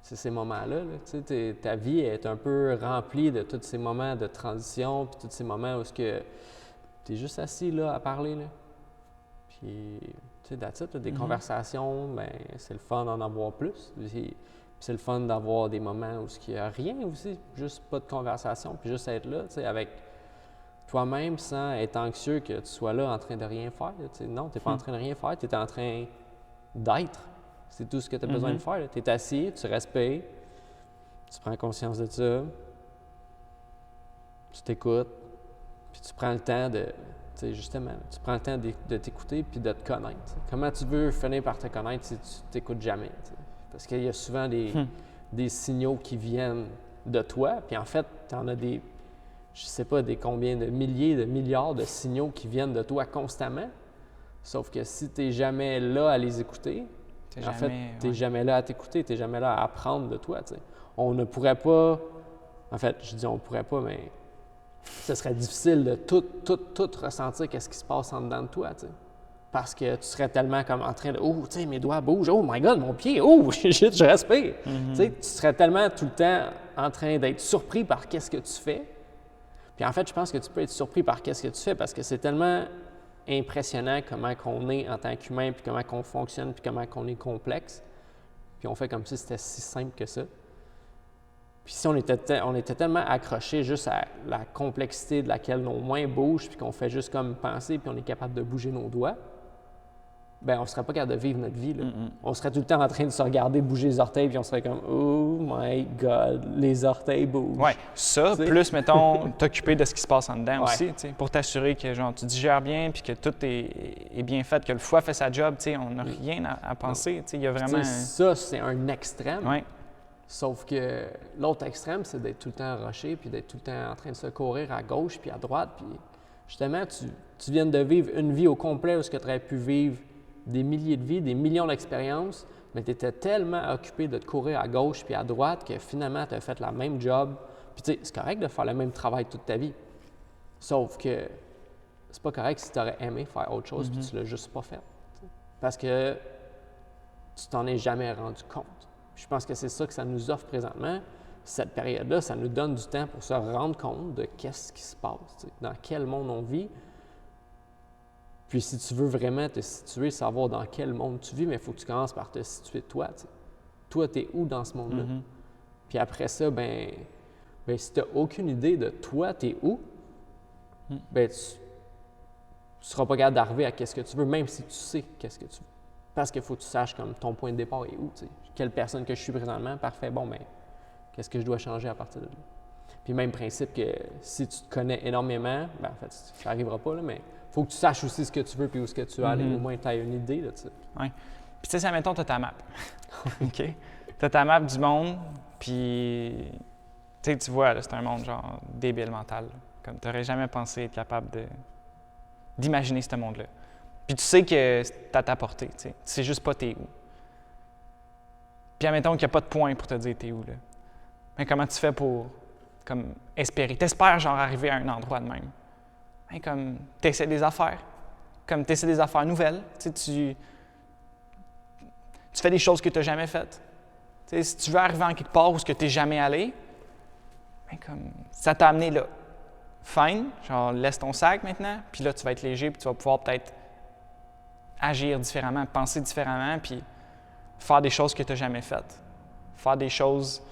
Speaker 1: ces moments-là. Là. Tu sais, ta vie est un peu remplie de tous ces moments de transition, puis tous ces moments où tu es juste assis là à parler, là. Puis, tu sais, that's it, des conversations, ben c'est le fun d'en avoir plus. Puis c'est le fun d'avoir des moments où il n'y a rien aussi, juste pas de conversation, puis juste être là, tu sais, avec toi-même sans être anxieux que tu sois là en train de rien faire. Tu sais. Non, tu n'es pas en train de rien faire, tu es en train d'être. C'est tout ce que tu as besoin de faire. Tu es assis, tu respires, tu prends conscience de ça, tu t'écoutes, puis tu prends le temps de... Tu sais, justement, tu prends le temps de t'écouter puis de te connaître. T'sais. Comment tu veux finir par te connaître si tu t'écoutes jamais? T'sais? Parce qu'il y a souvent des signaux qui viennent de toi, puis en fait, tu en as des, je sais pas, des combien de milliers, de milliards de signaux qui viennent de toi constamment. Sauf que si tu n'es jamais là à les écouter, En fait, tu n'es jamais là à t'écouter, tu n'es jamais là à apprendre de toi. T'sais. On ne pourrait pas, en fait, je dis on ne pourrait pas, mais ce serait difficile de tout ressentir qu'est-ce qui se passe en dedans de toi. T'sais. Parce que tu serais tellement comme en train de « Oh, tu sais, mes doigts bougent, oh my God, mon pied, oh, je respire. Tu sais, tu serais tellement tout le temps en train d'être surpris par qu'est-ce que tu fais. Puis en fait, je pense que tu peux être surpris par qu'est-ce que tu fais parce que c'est tellement impressionnant comment qu'on est en tant qu'humain, puis comment qu'on fonctionne, puis comment qu'on est complexe. Puis on fait comme si c'était si simple que ça. Puis si on était tellement accrochés juste à la complexité de laquelle nos mains bougent, puis qu'on fait juste comme penser, puis on est capable de bouger nos doigts, ben on ne serait pas capable de vivre notre vie. Là. On serait tout le temps en train de se regarder bouger les orteils, puis on serait comme « Oh my God, les orteils bougent! »
Speaker 2: Oui, ça,
Speaker 1: t'sais?
Speaker 2: plus, mettons, t'occuper de ce qui se passe en dedans
Speaker 1: Ouais.
Speaker 2: aussi, pour t'assurer que genre, tu digères bien, puis que tout est bien fait, que le foie fait sa job, on n'a rien à penser. Il y a vraiment...
Speaker 1: Ça, c'est un extrême.
Speaker 2: Ouais.
Speaker 1: Sauf que l'autre extrême, c'est d'être tout le temps rushé, puis d'être tout le temps en train de se courir à gauche puis à droite. Puis justement, tu viens de vivre une vie au complet où tu aurais pu vivre des milliers de vies, des millions d'expériences, mais tu étais tellement occupé de te courir à gauche puis à droite que finalement, tu as fait la même job. Puis tu sais, c'est correct de faire le même travail toute ta vie. Sauf que c'est pas correct si tu aurais aimé faire autre chose puis tu l'as juste pas fait. T'sais. Parce que tu t'en es jamais rendu compte. Je pense que c'est ça que ça nous offre présentement. Cette période-là, ça nous donne du temps pour se rendre compte de qu'est-ce qui se passe, t'sais, dans quel monde on vit. Puis si tu veux vraiment te situer, savoir dans quel monde tu vis, mais il faut que tu commences par te situer toi. T'sais. Toi, tu es où dans ce monde-là? Puis après ça, ben si tu n'as aucune idée de toi, tu es où, ben tu ne seras pas capable d'arriver à qu'est-ce que tu veux, même si tu sais qu'est-ce que tu veux. Parce qu'il faut que tu saches comme ton point de départ est où. T'sais. Quelle personne que je suis présentement, parfait, bon, ben qu'est-ce que je dois changer à partir de là? Puis même principe que si tu te connais énormément, ben en fait, ça n'arrivera pas, là, mais il faut que tu saches aussi ce que tu veux puis où est-ce que tu veux aller. Au moins, tu as une idée de ça.
Speaker 2: Oui. Puis tu sais, admettons, tu as ta map. OK? Tu as ta map du monde, puis tu vois, là, c'est un monde genre débile mental. Là. Comme tu n'aurais jamais pensé être capable d'imaginer ce monde-là. Puis tu sais que c'est à ta portée, tu sais. Tu sais juste pas t'es où. Puis admettons qu'il n'y a pas de point pour te dire t'es où, là. Mais comment tu fais pour comme espérer? T'espères genre arriver à un endroit de même. Ben, comme t'essaies des affaires. Comme t'essaies des affaires nouvelles. Tu fais des choses que tu n'as jamais faites. T'sais, si tu veux arriver en quelque part où tu n'es jamais allé, ben, comme ça t'a amené là. Fine, genre laisse ton sac maintenant, puis là tu vas être léger, puis tu vas pouvoir peut-être agir différemment, penser différemment, puis faire des choses que tu n'as jamais faites. Faire des choses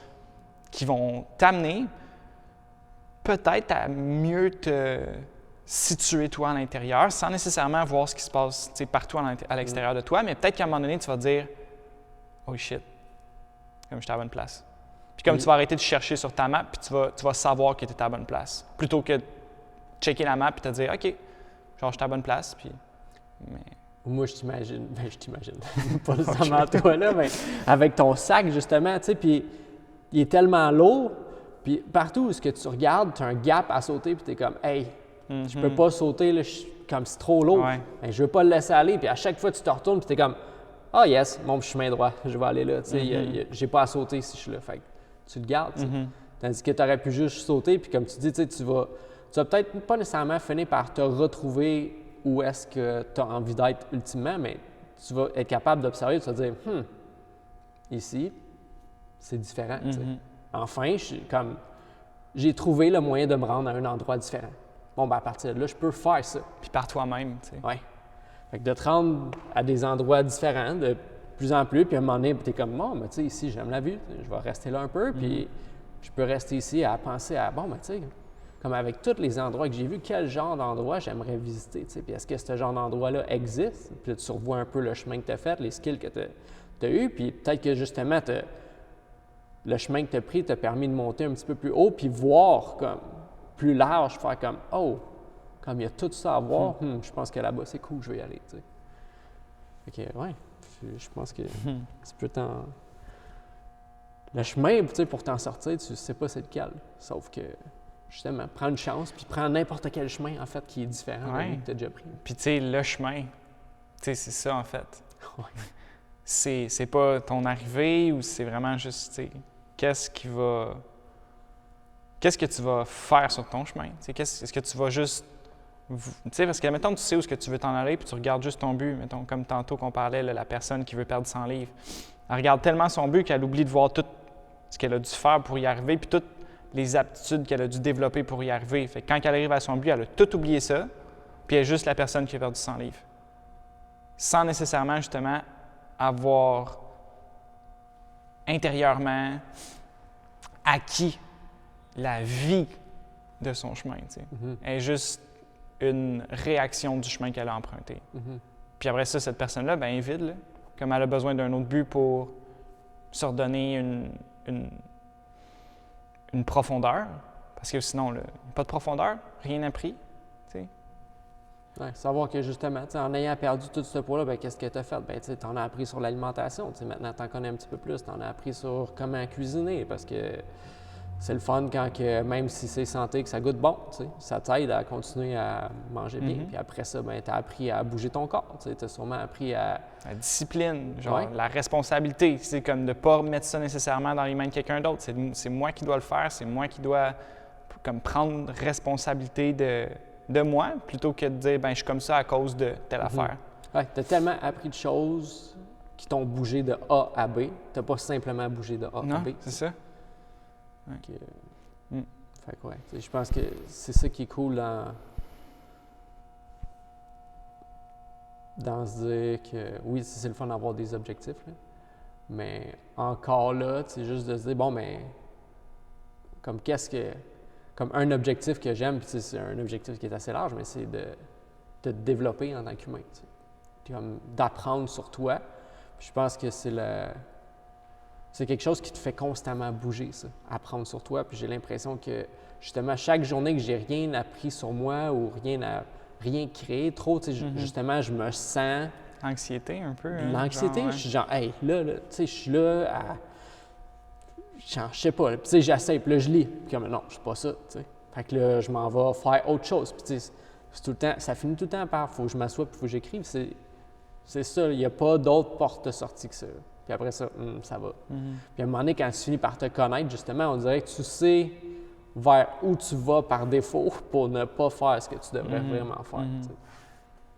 Speaker 2: qui vont t'amener peut-être à mieux te situer toi à l'intérieur, sans nécessairement voir ce qui se passe partout à l'extérieur de toi, mais peut-être qu'à un moment donné, tu vas te dire « Oh shit, comme j'étais à la bonne place. » Puis comme tu vas arrêter de chercher sur ta map, puis tu vas savoir que tu es à la bonne place. Plutôt que de checker la map et te dire « OK, genre j'étais à la bonne place. » Puis, mais...
Speaker 1: Moi, je t'imagine, pas nécessairement toi là, mais avec ton sac justement, tu sais, puis il est tellement lourd, puis partout où ce que tu regardes, tu as un gap à sauter, puis tu es comme « Hey, je peux pas sauter, là, comme c'est trop lourd, ben, je veux pas le laisser aller. » Puis à chaque fois, tu te retournes, puis tu es comme « Ah yes, mon chemin droit, je vais aller là, tu sais, j'ai pas à sauter si je suis là. » Fait que tu le gardes, tu sais. Tandis que tu aurais pu juste sauter, puis comme tu dis, tu sais, tu vas peut-être pas nécessairement finir par te retrouver où est-ce que tu as envie d'être ultimement, mais tu vas être capable d'observer, tu vas te dire « Ici, c'est différent. Tu sais. Enfin, j'ai trouvé le moyen de me rendre à un endroit différent. Bon, ben à partir de là, je peux faire ça. »
Speaker 2: Puis par toi-même, tu sais.
Speaker 1: Oui. Fait que de te rendre à des endroits différents de plus en plus, puis à un moment donné, tu es comme « Bon, ben tu sais, ici, j'aime la vue, je vais rester là un peu, puis je peux rester ici à penser à « Bon, ben tu sais, comme avec tous les endroits que j'ai vus, quel genre d'endroit j'aimerais visiter, tu sais, puis est-ce que ce genre d'endroit-là existe? » Puis là, tu revois un peu le chemin que tu as fait, les skills que tu as eus, puis peut-être que justement, le chemin que tu as pris t'a permis de monter un petit peu plus haut, puis voir comme plus large, faire comme « Oh, comme il y a tout ça à voir, je pense que là-bas, c'est cool, je vais y aller. » tu sais. Fait que, ouais, je pense que tu peux Le chemin, tu sais, pour t'en sortir, tu sais pas c'est lequel. Sauf que, justement, prends une chance, puis prends n'importe quel chemin, en fait, qui est différent de celui que tu as déjà pris.
Speaker 2: Puis, tu sais, le chemin, tu sais, c'est ça, en fait. c'est pas ton arrivée ou c'est vraiment juste, tu sais, qu'est-ce que tu vas faire sur ton chemin? Tu sais, est-ce que tu vas juste... Tu sais, parce que, mettons, tu sais où est-ce que tu veux t'en aller, puis tu regardes juste ton but. Mettons, comme tantôt qu'on parlait, là, la personne qui veut perdre 100 livres. Elle regarde tellement son but qu'elle oublie de voir tout ce qu'elle a dû faire pour y arriver, puis toutes les aptitudes qu'elle a dû développer pour y arriver. Fait que quand elle arrive à son but, elle a tout oublié ça, puis elle est juste la personne qui a perdu 100 livres. Sans nécessairement, justement, avoir intérieurement acquis la vie de son chemin. Tu sais. Elle est juste une réaction du chemin qu'elle a emprunté. Puis après ça, cette personne-là, ben, elle est vide. Là. Comme elle a besoin d'un autre but pour se redonner une profondeur. Parce que sinon, là, pas de profondeur, rien appris. Tu sais.
Speaker 1: Ouais, savoir que justement, en ayant perdu tout ce poids-là, ben, qu'est-ce que tu as fait? Ben, tu en as appris sur l'alimentation. Maintenant, tu en connais un petit peu plus. Tu en as appris sur comment cuisiner parce que c'est le fun quand, même si c'est santé, que ça goûte bon. Ça t'aide à continuer à manger bien. Puis après ça, ben, tu as appris à bouger ton corps. Tu as sûrement appris à...
Speaker 2: La discipline, genre la responsabilité. C'est comme de ne pas mettre ça nécessairement dans les mains de quelqu'un d'autre. C'est moi qui dois le faire. C'est moi qui dois comme, prendre responsabilité de moi plutôt que de dire ben, je suis comme ça à cause de telle affaire.
Speaker 1: Ouais, tu as tellement appris de choses qui t'ont bougé de A à B. Tu n'as pas simplement bougé de A à B.
Speaker 2: Non, c'est ça.
Speaker 1: Fait que ouais, je pense que c'est ça qui est cool dans se dire que oui, c'est le fun d'avoir des objectifs, là, mais encore là, c'est juste de se dire bon, mais comme comme un objectif que j'aime, puis c'est un objectif qui est assez large, mais c'est de te développer en tant qu'humain, puis comme d'apprendre sur toi. Puis je pense que c'est quelque chose qui te fait constamment bouger, ça, apprendre sur toi. Puis j'ai l'impression que, justement, chaque journée que j'ai rien appris sur moi ou rien créé trop, justement, je me sens...
Speaker 2: Anxiété un peu.
Speaker 1: L'anxiété,
Speaker 2: genre,
Speaker 1: je suis genre, hey, là tu sais, je suis là à... Genre, je sais pas, puis tu sais, j'essaie, puis là, je lis. Puis comme, non, je suis pas ça, tu sais. Fait que là, je m'en vais faire autre chose. Puis tu sais, c'est tout le temps, ça finit tout le temps par, faut que je m'assoie, puis faut que j'écrive. C'est ça, il n'y a pas d'autre porte de sortie que ça. Puis après ça, ça va. Puis à un moment donné, quand tu finis par te connaître, justement, on dirait que tu sais vers où tu vas par défaut pour ne pas faire ce que tu devrais vraiment faire.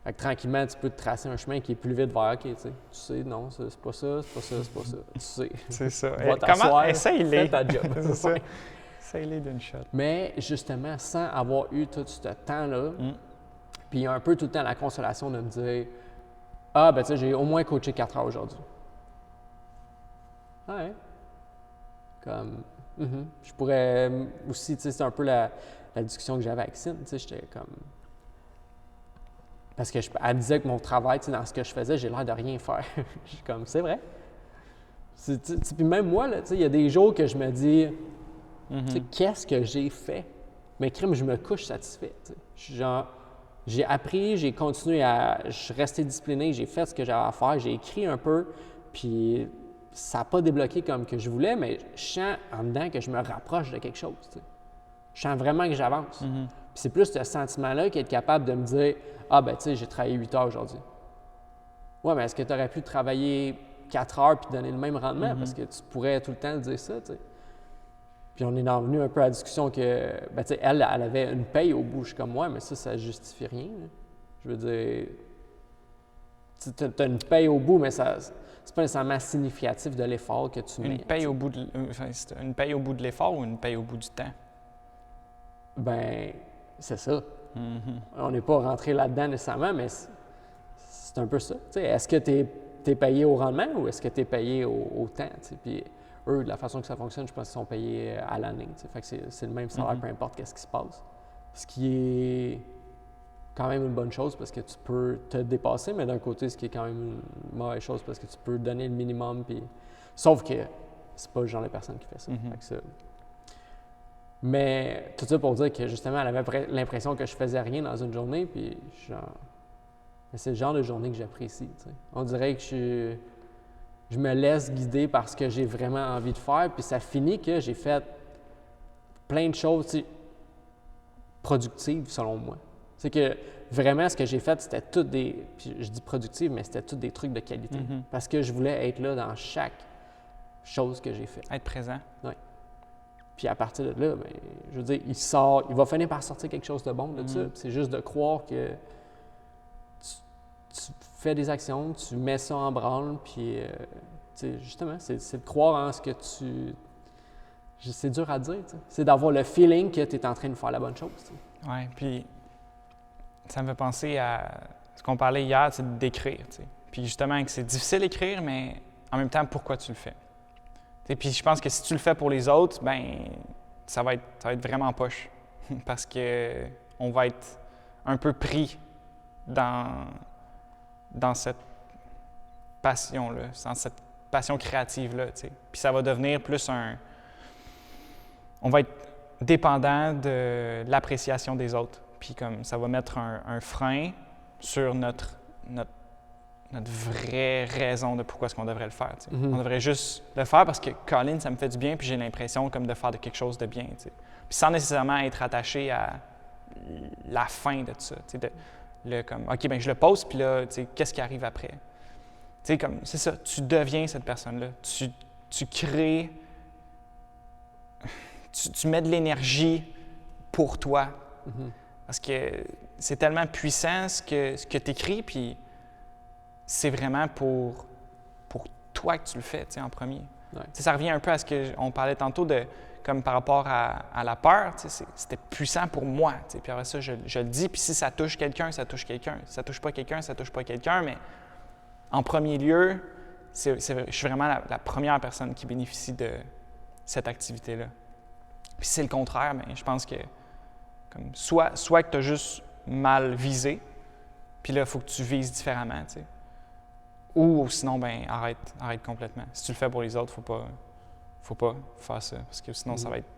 Speaker 1: Fait que tranquillement, tu peux te tracer un chemin qui est plus vite vers OK, tu sais, non, c'est pas ça, c'est pas ça, c'est pas ça. Tu sais.
Speaker 2: C'est ça.
Speaker 1: Va t'asseoir,
Speaker 2: essaye-les.
Speaker 1: fais ta job.
Speaker 2: C'est ça. Essaye-les d'une shot.
Speaker 1: Mais justement, sans avoir eu tout ce temps-là, puis un peu tout le temps la consolation de me dire ah, ben tu sais, j'ai au moins coaché 4 heures aujourd'hui. Ouais. Comme, je pourrais aussi, tu sais, c'est un peu la discussion que j'avais avec Cine, tu sais, j'étais comme... Parce qu'elle me disait que mon travail, tu sais, dans ce que je faisais, j'ai l'air de rien faire. Je suis comme, c'est vrai. Puis même moi, là, tu sais, il y a des jours que je me dis, tu sais, qu'est-ce que j'ai fait? Mais crime, je me couche satisfait, tu sais. Je suis genre, j'ai appris, j'ai continué je suis resté discipliné, j'ai fait ce que j'avais à faire, j'ai écrit un peu, puis ça n'a pas débloqué comme que je voulais, mais je sens en dedans que je me rapproche de quelque chose, tu sais. Je sens vraiment que j'avance. Puis c'est plus ce sentiment-là qu'être capable de me dire ah, ben, tu sais, j'ai travaillé 8 heures aujourd'hui. Ouais, mais est-ce que tu aurais pu travailler 4 heures puis donner le même rendement? Parce que tu pourrais tout le temps dire ça, tu sais. Puis on est venu un peu à la discussion que, ben, tu sais, elle avait une paye au bout, je suis comme moi, mais ça justifie rien. Là. Je veux dire, tu as une paye au bout, mais ça, c'est pas nécessairement significatif de l'effort que tu mets.
Speaker 2: Une paye au bout de l'effort ou une paye au bout du temps?
Speaker 1: Ben, c'est ça. On n'est pas rentré là-dedans nécessairement, mais c'est un peu ça. T'sais, est-ce que tu es payé au rendement ou est-ce que tu es payé au temps? T'sais? Puis eux, de la façon que ça fonctionne, je pense qu'ils sont payés à l'année. Fait que c'est le même salaire, peu importe qu'est-ce qui se passe. Ce qui est quand même une bonne chose parce que tu peux te dépasser, mais d'un côté, ce qui est quand même une mauvaise chose parce que tu peux donner le minimum. Puis... Sauf que c'est pas le genre de personne qui fait ça. Fait que ça... Mais tout ça pour dire que justement, elle avait l'impression que je faisais rien dans une journée, puis genre, c'est le genre de journée que j'apprécie. T'sais. On dirait que je me laisse guider par ce que j'ai vraiment envie de faire, puis ça finit que j'ai fait plein de choses productives selon moi. C'est que vraiment, ce que j'ai fait, c'était tout des... Puis je dis productif, mais c'était tout des trucs de qualité. Parce que je voulais être là dans chaque chose que j'ai fait.
Speaker 2: Être présent.
Speaker 1: Oui. Puis à partir de là, ben, je veux dire, il va finir par sortir quelque chose de bon de ça. Puis c'est juste de croire que tu fais des actions, tu mets ça en branle, puis justement, c'est de croire en ce que tu... C'est dur à dire, tu sais. C'est d'avoir le feeling que tu es en train de faire la bonne chose.
Speaker 2: Oui, puis ça me fait penser à ce qu'on parlait hier, c'est d'écrire. T'sais. Puis justement, que c'est difficile d'écrire, mais en même temps, pourquoi tu le fais? T'sais, puis je pense que si tu le fais pour les autres, ben ça va être vraiment poche. Parce que on va être un peu pris dans cette passion-là, dans cette passion créative-là. T'sais. Puis ça va devenir plus on va être dépendant de l'appréciation des autres. Puis comme ça va mettre un frein sur notre vraie raison de pourquoi est-ce qu'on devrait le faire. On devrait juste le faire parce que Colin, ça me fait du bien, puis j'ai l'impression comme de faire de quelque chose de bien. Puis sans nécessairement être attaché à la fin de ça. Comme, OK, ben je le pose, puis là, qu'est-ce qui arrive après? Comme, c'est ça, tu deviens cette personne-là. Tu crées, tu mets de l'énergie pour toi. Parce que c'est tellement puissant ce que tu écris, puis c'est vraiment pour toi que tu le fais, en premier. Ouais. Ça revient un peu à ce qu'on parlait tantôt de, comme par rapport à la peur, c'était puissant pour moi. Puis après ça, je le dis, puis si ça touche quelqu'un, ça touche quelqu'un. Si ça touche pas quelqu'un, ça touche pas quelqu'un, mais en premier lieu, je suis vraiment la première personne qui bénéficie de cette activité-là. Puis si c'est le contraire, mais je pense que comme soit que tu as juste mal visé, puis là, il faut que tu vises différemment, tu sais. Ou sinon, ben arrête complètement. Si tu le fais pour les autres, faut pas faire ça, parce que sinon, ça va être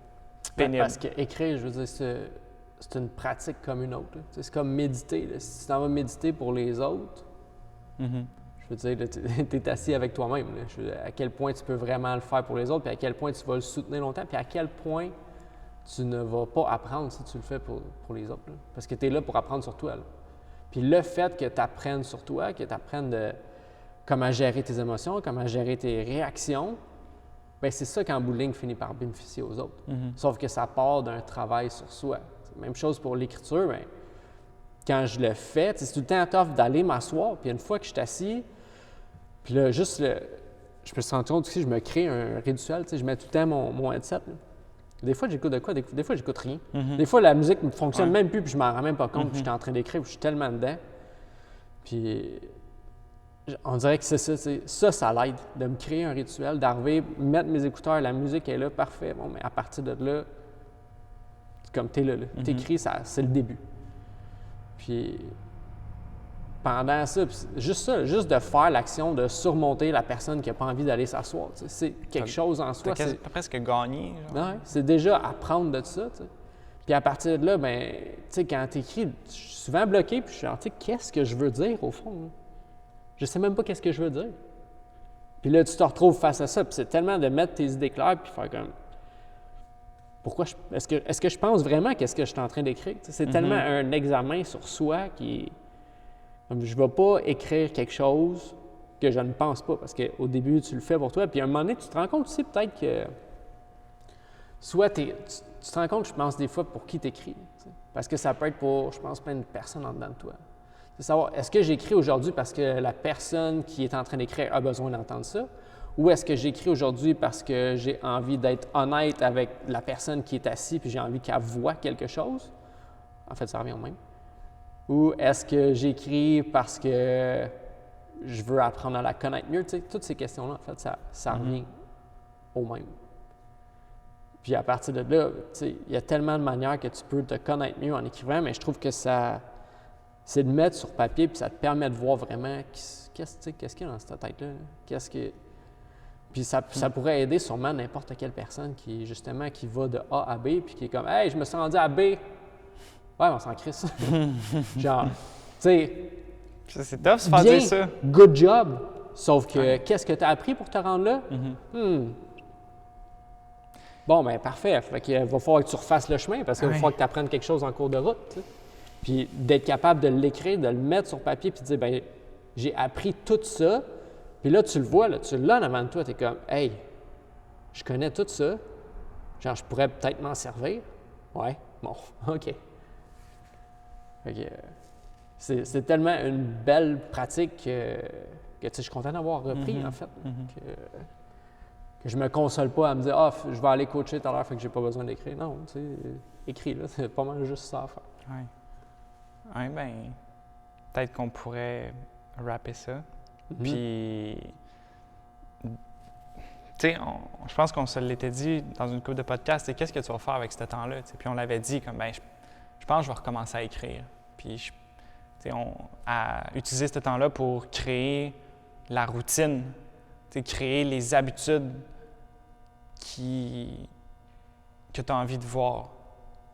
Speaker 2: pénible.
Speaker 1: Parce qu'écrire, je veux dire, c'est une pratique comme une autre. C'est comme méditer. Là. Si tu t'en vas méditer pour les autres, je veux dire, tu es assis avec toi-même. À quel point tu peux vraiment le faire pour les autres, puis à quel point tu vas le soutenir longtemps, puis à quel point tu ne vas pas apprendre si tu le fais pour les autres. Là. Parce que tu es là pour apprendre sur toi. Là. Puis le fait que tu apprennes sur toi, que tu apprennes comment gérer tes émotions, comment gérer tes réactions, bien, c'est ça qu'en bout de ligne finit par bénéficier aux autres. Sauf que ça part d'un travail sur soi. Même chose pour l'écriture, bien, quand je le fais, c'est tout le temps tough d'aller m'asseoir, puis une fois que je suis assis, puis là, je me rends compte aussi, je me crée un rituel, je mets tout le temps mon headset. Là. Des fois, j'écoute de quoi? Des fois, j'écoute rien. Des fois, la musique ne fonctionne même plus, puis je m'en rends même pas compte, puis je suis en train d'écrire, puis je suis tellement dedans. Puis, on dirait que c'est ça. Ça l'aide, de me créer un rituel, d'arriver, mettre mes écouteurs, la musique est là, parfait. Bon, mais à partir de là, comme t'es là. T'écris, c'est le début. Puis, pendant ça, juste de faire l'action de surmonter la personne qui n'a pas envie d'aller s'asseoir, c'est quelque chose en soi.
Speaker 2: T'as presque gagné.
Speaker 1: Ouais, c'est déjà apprendre de ça. T'sais. Puis à partir de là, ben, tu sais, quand tu écris, je suis souvent bloqué, puis je suis genre, tu sais, qu'est-ce que je veux dire au fond? Là? Je sais même pas qu'est-ce que je veux dire. Puis là, tu te retrouves face à ça, puis c'est tellement de mettre tes idées claires, puis faire comme, pourquoi est-ce que je pense vraiment qu'est-ce que je suis en train d'écrire? T'sais, c'est tellement un examen sur soi qui est... Je ne vais pas écrire quelque chose que je ne pense pas, parce qu'au début, tu le fais pour toi, puis à un moment donné, tu te rends compte aussi peut-être que soit tu te rends compte, je pense, des fois, pour qui tu écris. Parce que ça peut être pour, je pense, plein de personnes en dedans de toi. C'est savoir, est-ce que j'écris aujourd'hui parce que la personne qui est en train d'écrire a besoin d'entendre ça? Ou est-ce que j'écris aujourd'hui parce que j'ai envie d'être honnête avec la personne qui est assise puis j'ai envie qu'elle voie quelque chose? En fait, ça revient au même. Ou est-ce que j'écris parce que je veux apprendre à la connaître mieux? Tu sais, toutes ces questions-là, en fait, ça revient au même. Puis à partir de là, tu sais, il y a tellement de manières que tu peux te connaître mieux en écrivant, mais je trouve que c'est de mettre sur papier, puis ça te permet de voir vraiment qu'est-ce qu'il y a dans cette tête-là. Puis ça pourrait aider sûrement n'importe quelle personne qui va de A à B, puis qui est comme « Hey, je me suis rendu à B! » Ouais, on s'en crisse. Genre, tu sais...
Speaker 2: C'est tough de se faire dire ça.
Speaker 1: Good job! Sauf que, qu'est-ce que tu as appris pour te rendre là? Bon, bien, parfait. Fait qu'il va falloir que tu refasses le chemin, parce qu'il va falloir que tu apprennes quelque chose en cours de route, tu sais. Puis d'être capable de l'écrire, de le mettre sur papier, puis de dire, ben j'ai appris tout ça. Puis là, tu le vois, là, tu l'as en avant de toi, tu es comme, hey, je connais tout ça. Genre, je pourrais peut-être m'en servir. Ouais, bon, OK. Fait que, c'est tellement une belle pratique que tu sais, je suis content d'avoir repris, en fait. Que je me console pas à me dire, je vais aller coacher tout à l'heure, fait que j'ai pas besoin d'écrire. Non, tu sais, écris, là, c'est pas mal juste ça à faire.
Speaker 2: Oui. Oui, bien, peut-être qu'on pourrait rapper ça. Puis, tu sais, je pense qu'on se l'était dit dans une couple de podcasts, c'est qu'est-ce que tu vas faire avec ce temps-là? T'sais? Puis on l'avait dit, comme, ben, je pense que je vais recommencer à écrire. Puis, à utiliser ce temps-là pour créer la routine, créer les habitudes que tu as envie de voir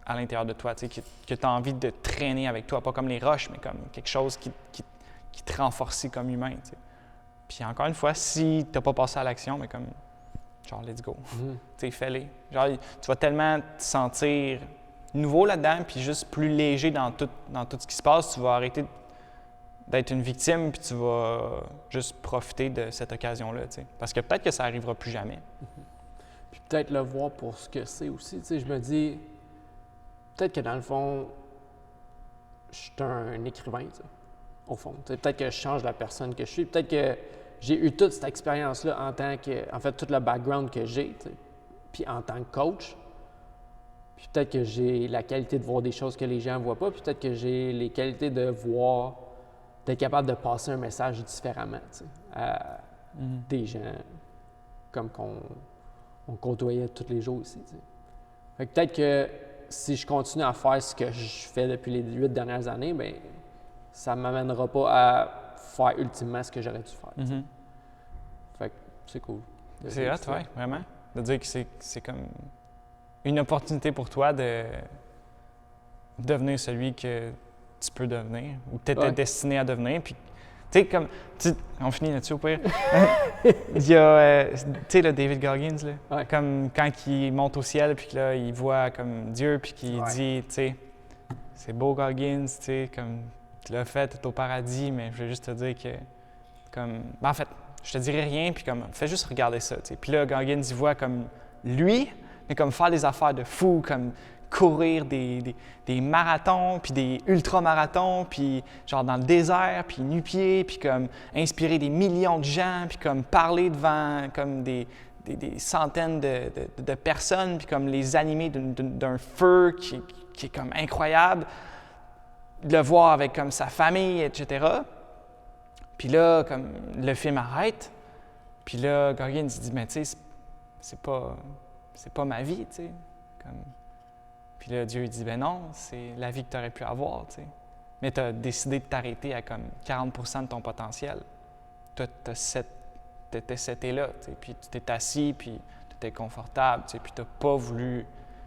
Speaker 2: à l'intérieur de toi, que tu as envie de traîner avec toi, pas comme les roches, mais comme quelque chose qui te renforce comme humain. T'sais. Puis encore une fois, si tu n'as pas passé à l'action, mais comme, genre, let's go, fais-les. Genre, tu vas tellement te sentir nouveau là-dedans, puis juste plus léger dans tout ce qui se passe, tu vas arrêter d'être une victime, puis tu vas juste profiter de cette occasion-là, t'sais. Parce que peut-être que ça n'arrivera plus jamais.
Speaker 1: Puis peut-être le voir pour ce que c'est aussi. Je me dis, peut-être que dans le fond, je suis un écrivain, au fond. Peut-être que je change la personne que je suis. Peut-être que j'ai eu toute cette expérience-là en fait, tout le background que j'ai, puis en tant que coach. Puis peut-être que j'ai la qualité de voir des choses que les gens ne voient pas. Puis peut-être que j'ai les qualités de voir, d'être capable de passer un message différemment à des gens comme qu'on côtoyait tous les jours ici. Fait que peut-être que si je continue à faire ce que je fais depuis les 8 dernières années, bien, ça ne m'amènera pas à faire ultimement ce que j'aurais dû faire. Fait que c'est cool.
Speaker 2: C'est hot, oui, vraiment. De dire que c'est comme une opportunité pour toi de devenir celui que tu peux devenir ou que tu étais destiné à devenir. Puis, tu sais, comme. On finit là-dessus au pire. Il y a, tu sais, le David Goggins, là, comme quand il monte au ciel, puis que là, il voit comme Dieu, puis qu'il dit, tu sais, c'est beau Goggins, tu sais, comme tu l'as fait, tu es au paradis, mais je veux juste te dire que, comme. Ben, en fait, je te dirai rien, puis comme, fais juste regarder ça, tu sais. Puis là, Goggins, il voit comme lui, mais comme faire des affaires de fou, comme courir des marathons, puis des ultramarathons, puis genre dans le désert, puis nu-pieds, puis comme inspirer des millions de gens, puis comme parler devant comme des centaines de personnes, puis comme les animer d'un feu qui est comme incroyable, de le voir avec comme sa famille, etc. Puis là, comme le film arrête, puis là, Goggins dit, mais tu sais, c'est pas ma vie, tu sais. Comme... Puis là, Dieu dit, ben non, c'est la vie que tu aurais pu avoir, tu sais. Mais tu as décidé de t'arrêter à comme 40 % de ton potentiel. Tu étais seté là, tu sais. Puis tu t'es assis, puis tu étais confortable, tu sais. Puis tu n'as pas voulu,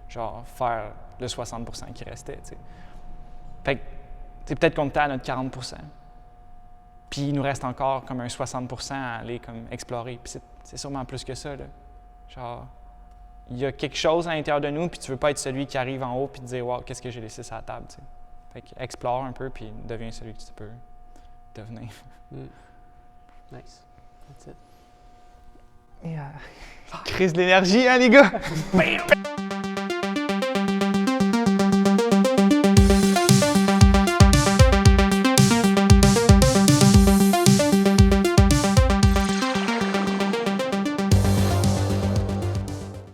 Speaker 2: genre, faire le 60 % qui restait, tu sais. Fait que, c'est peut-être qu'on était à notre 40 %. Puis il nous reste encore comme un 60 % à aller comme explorer. Puis c'est sûrement plus que ça, là. Genre, il y a quelque chose à l'intérieur de nous, puis tu veux pas être celui qui arrive en haut puis te dire « Wow, qu'est-ce que j'ai laissé sur la table? » tu sais. Fait que explore un peu, puis deviens celui que tu peux devenir.
Speaker 1: Nice. That's it.
Speaker 2: Yeah. Crise de l'énergie, hein, les gars?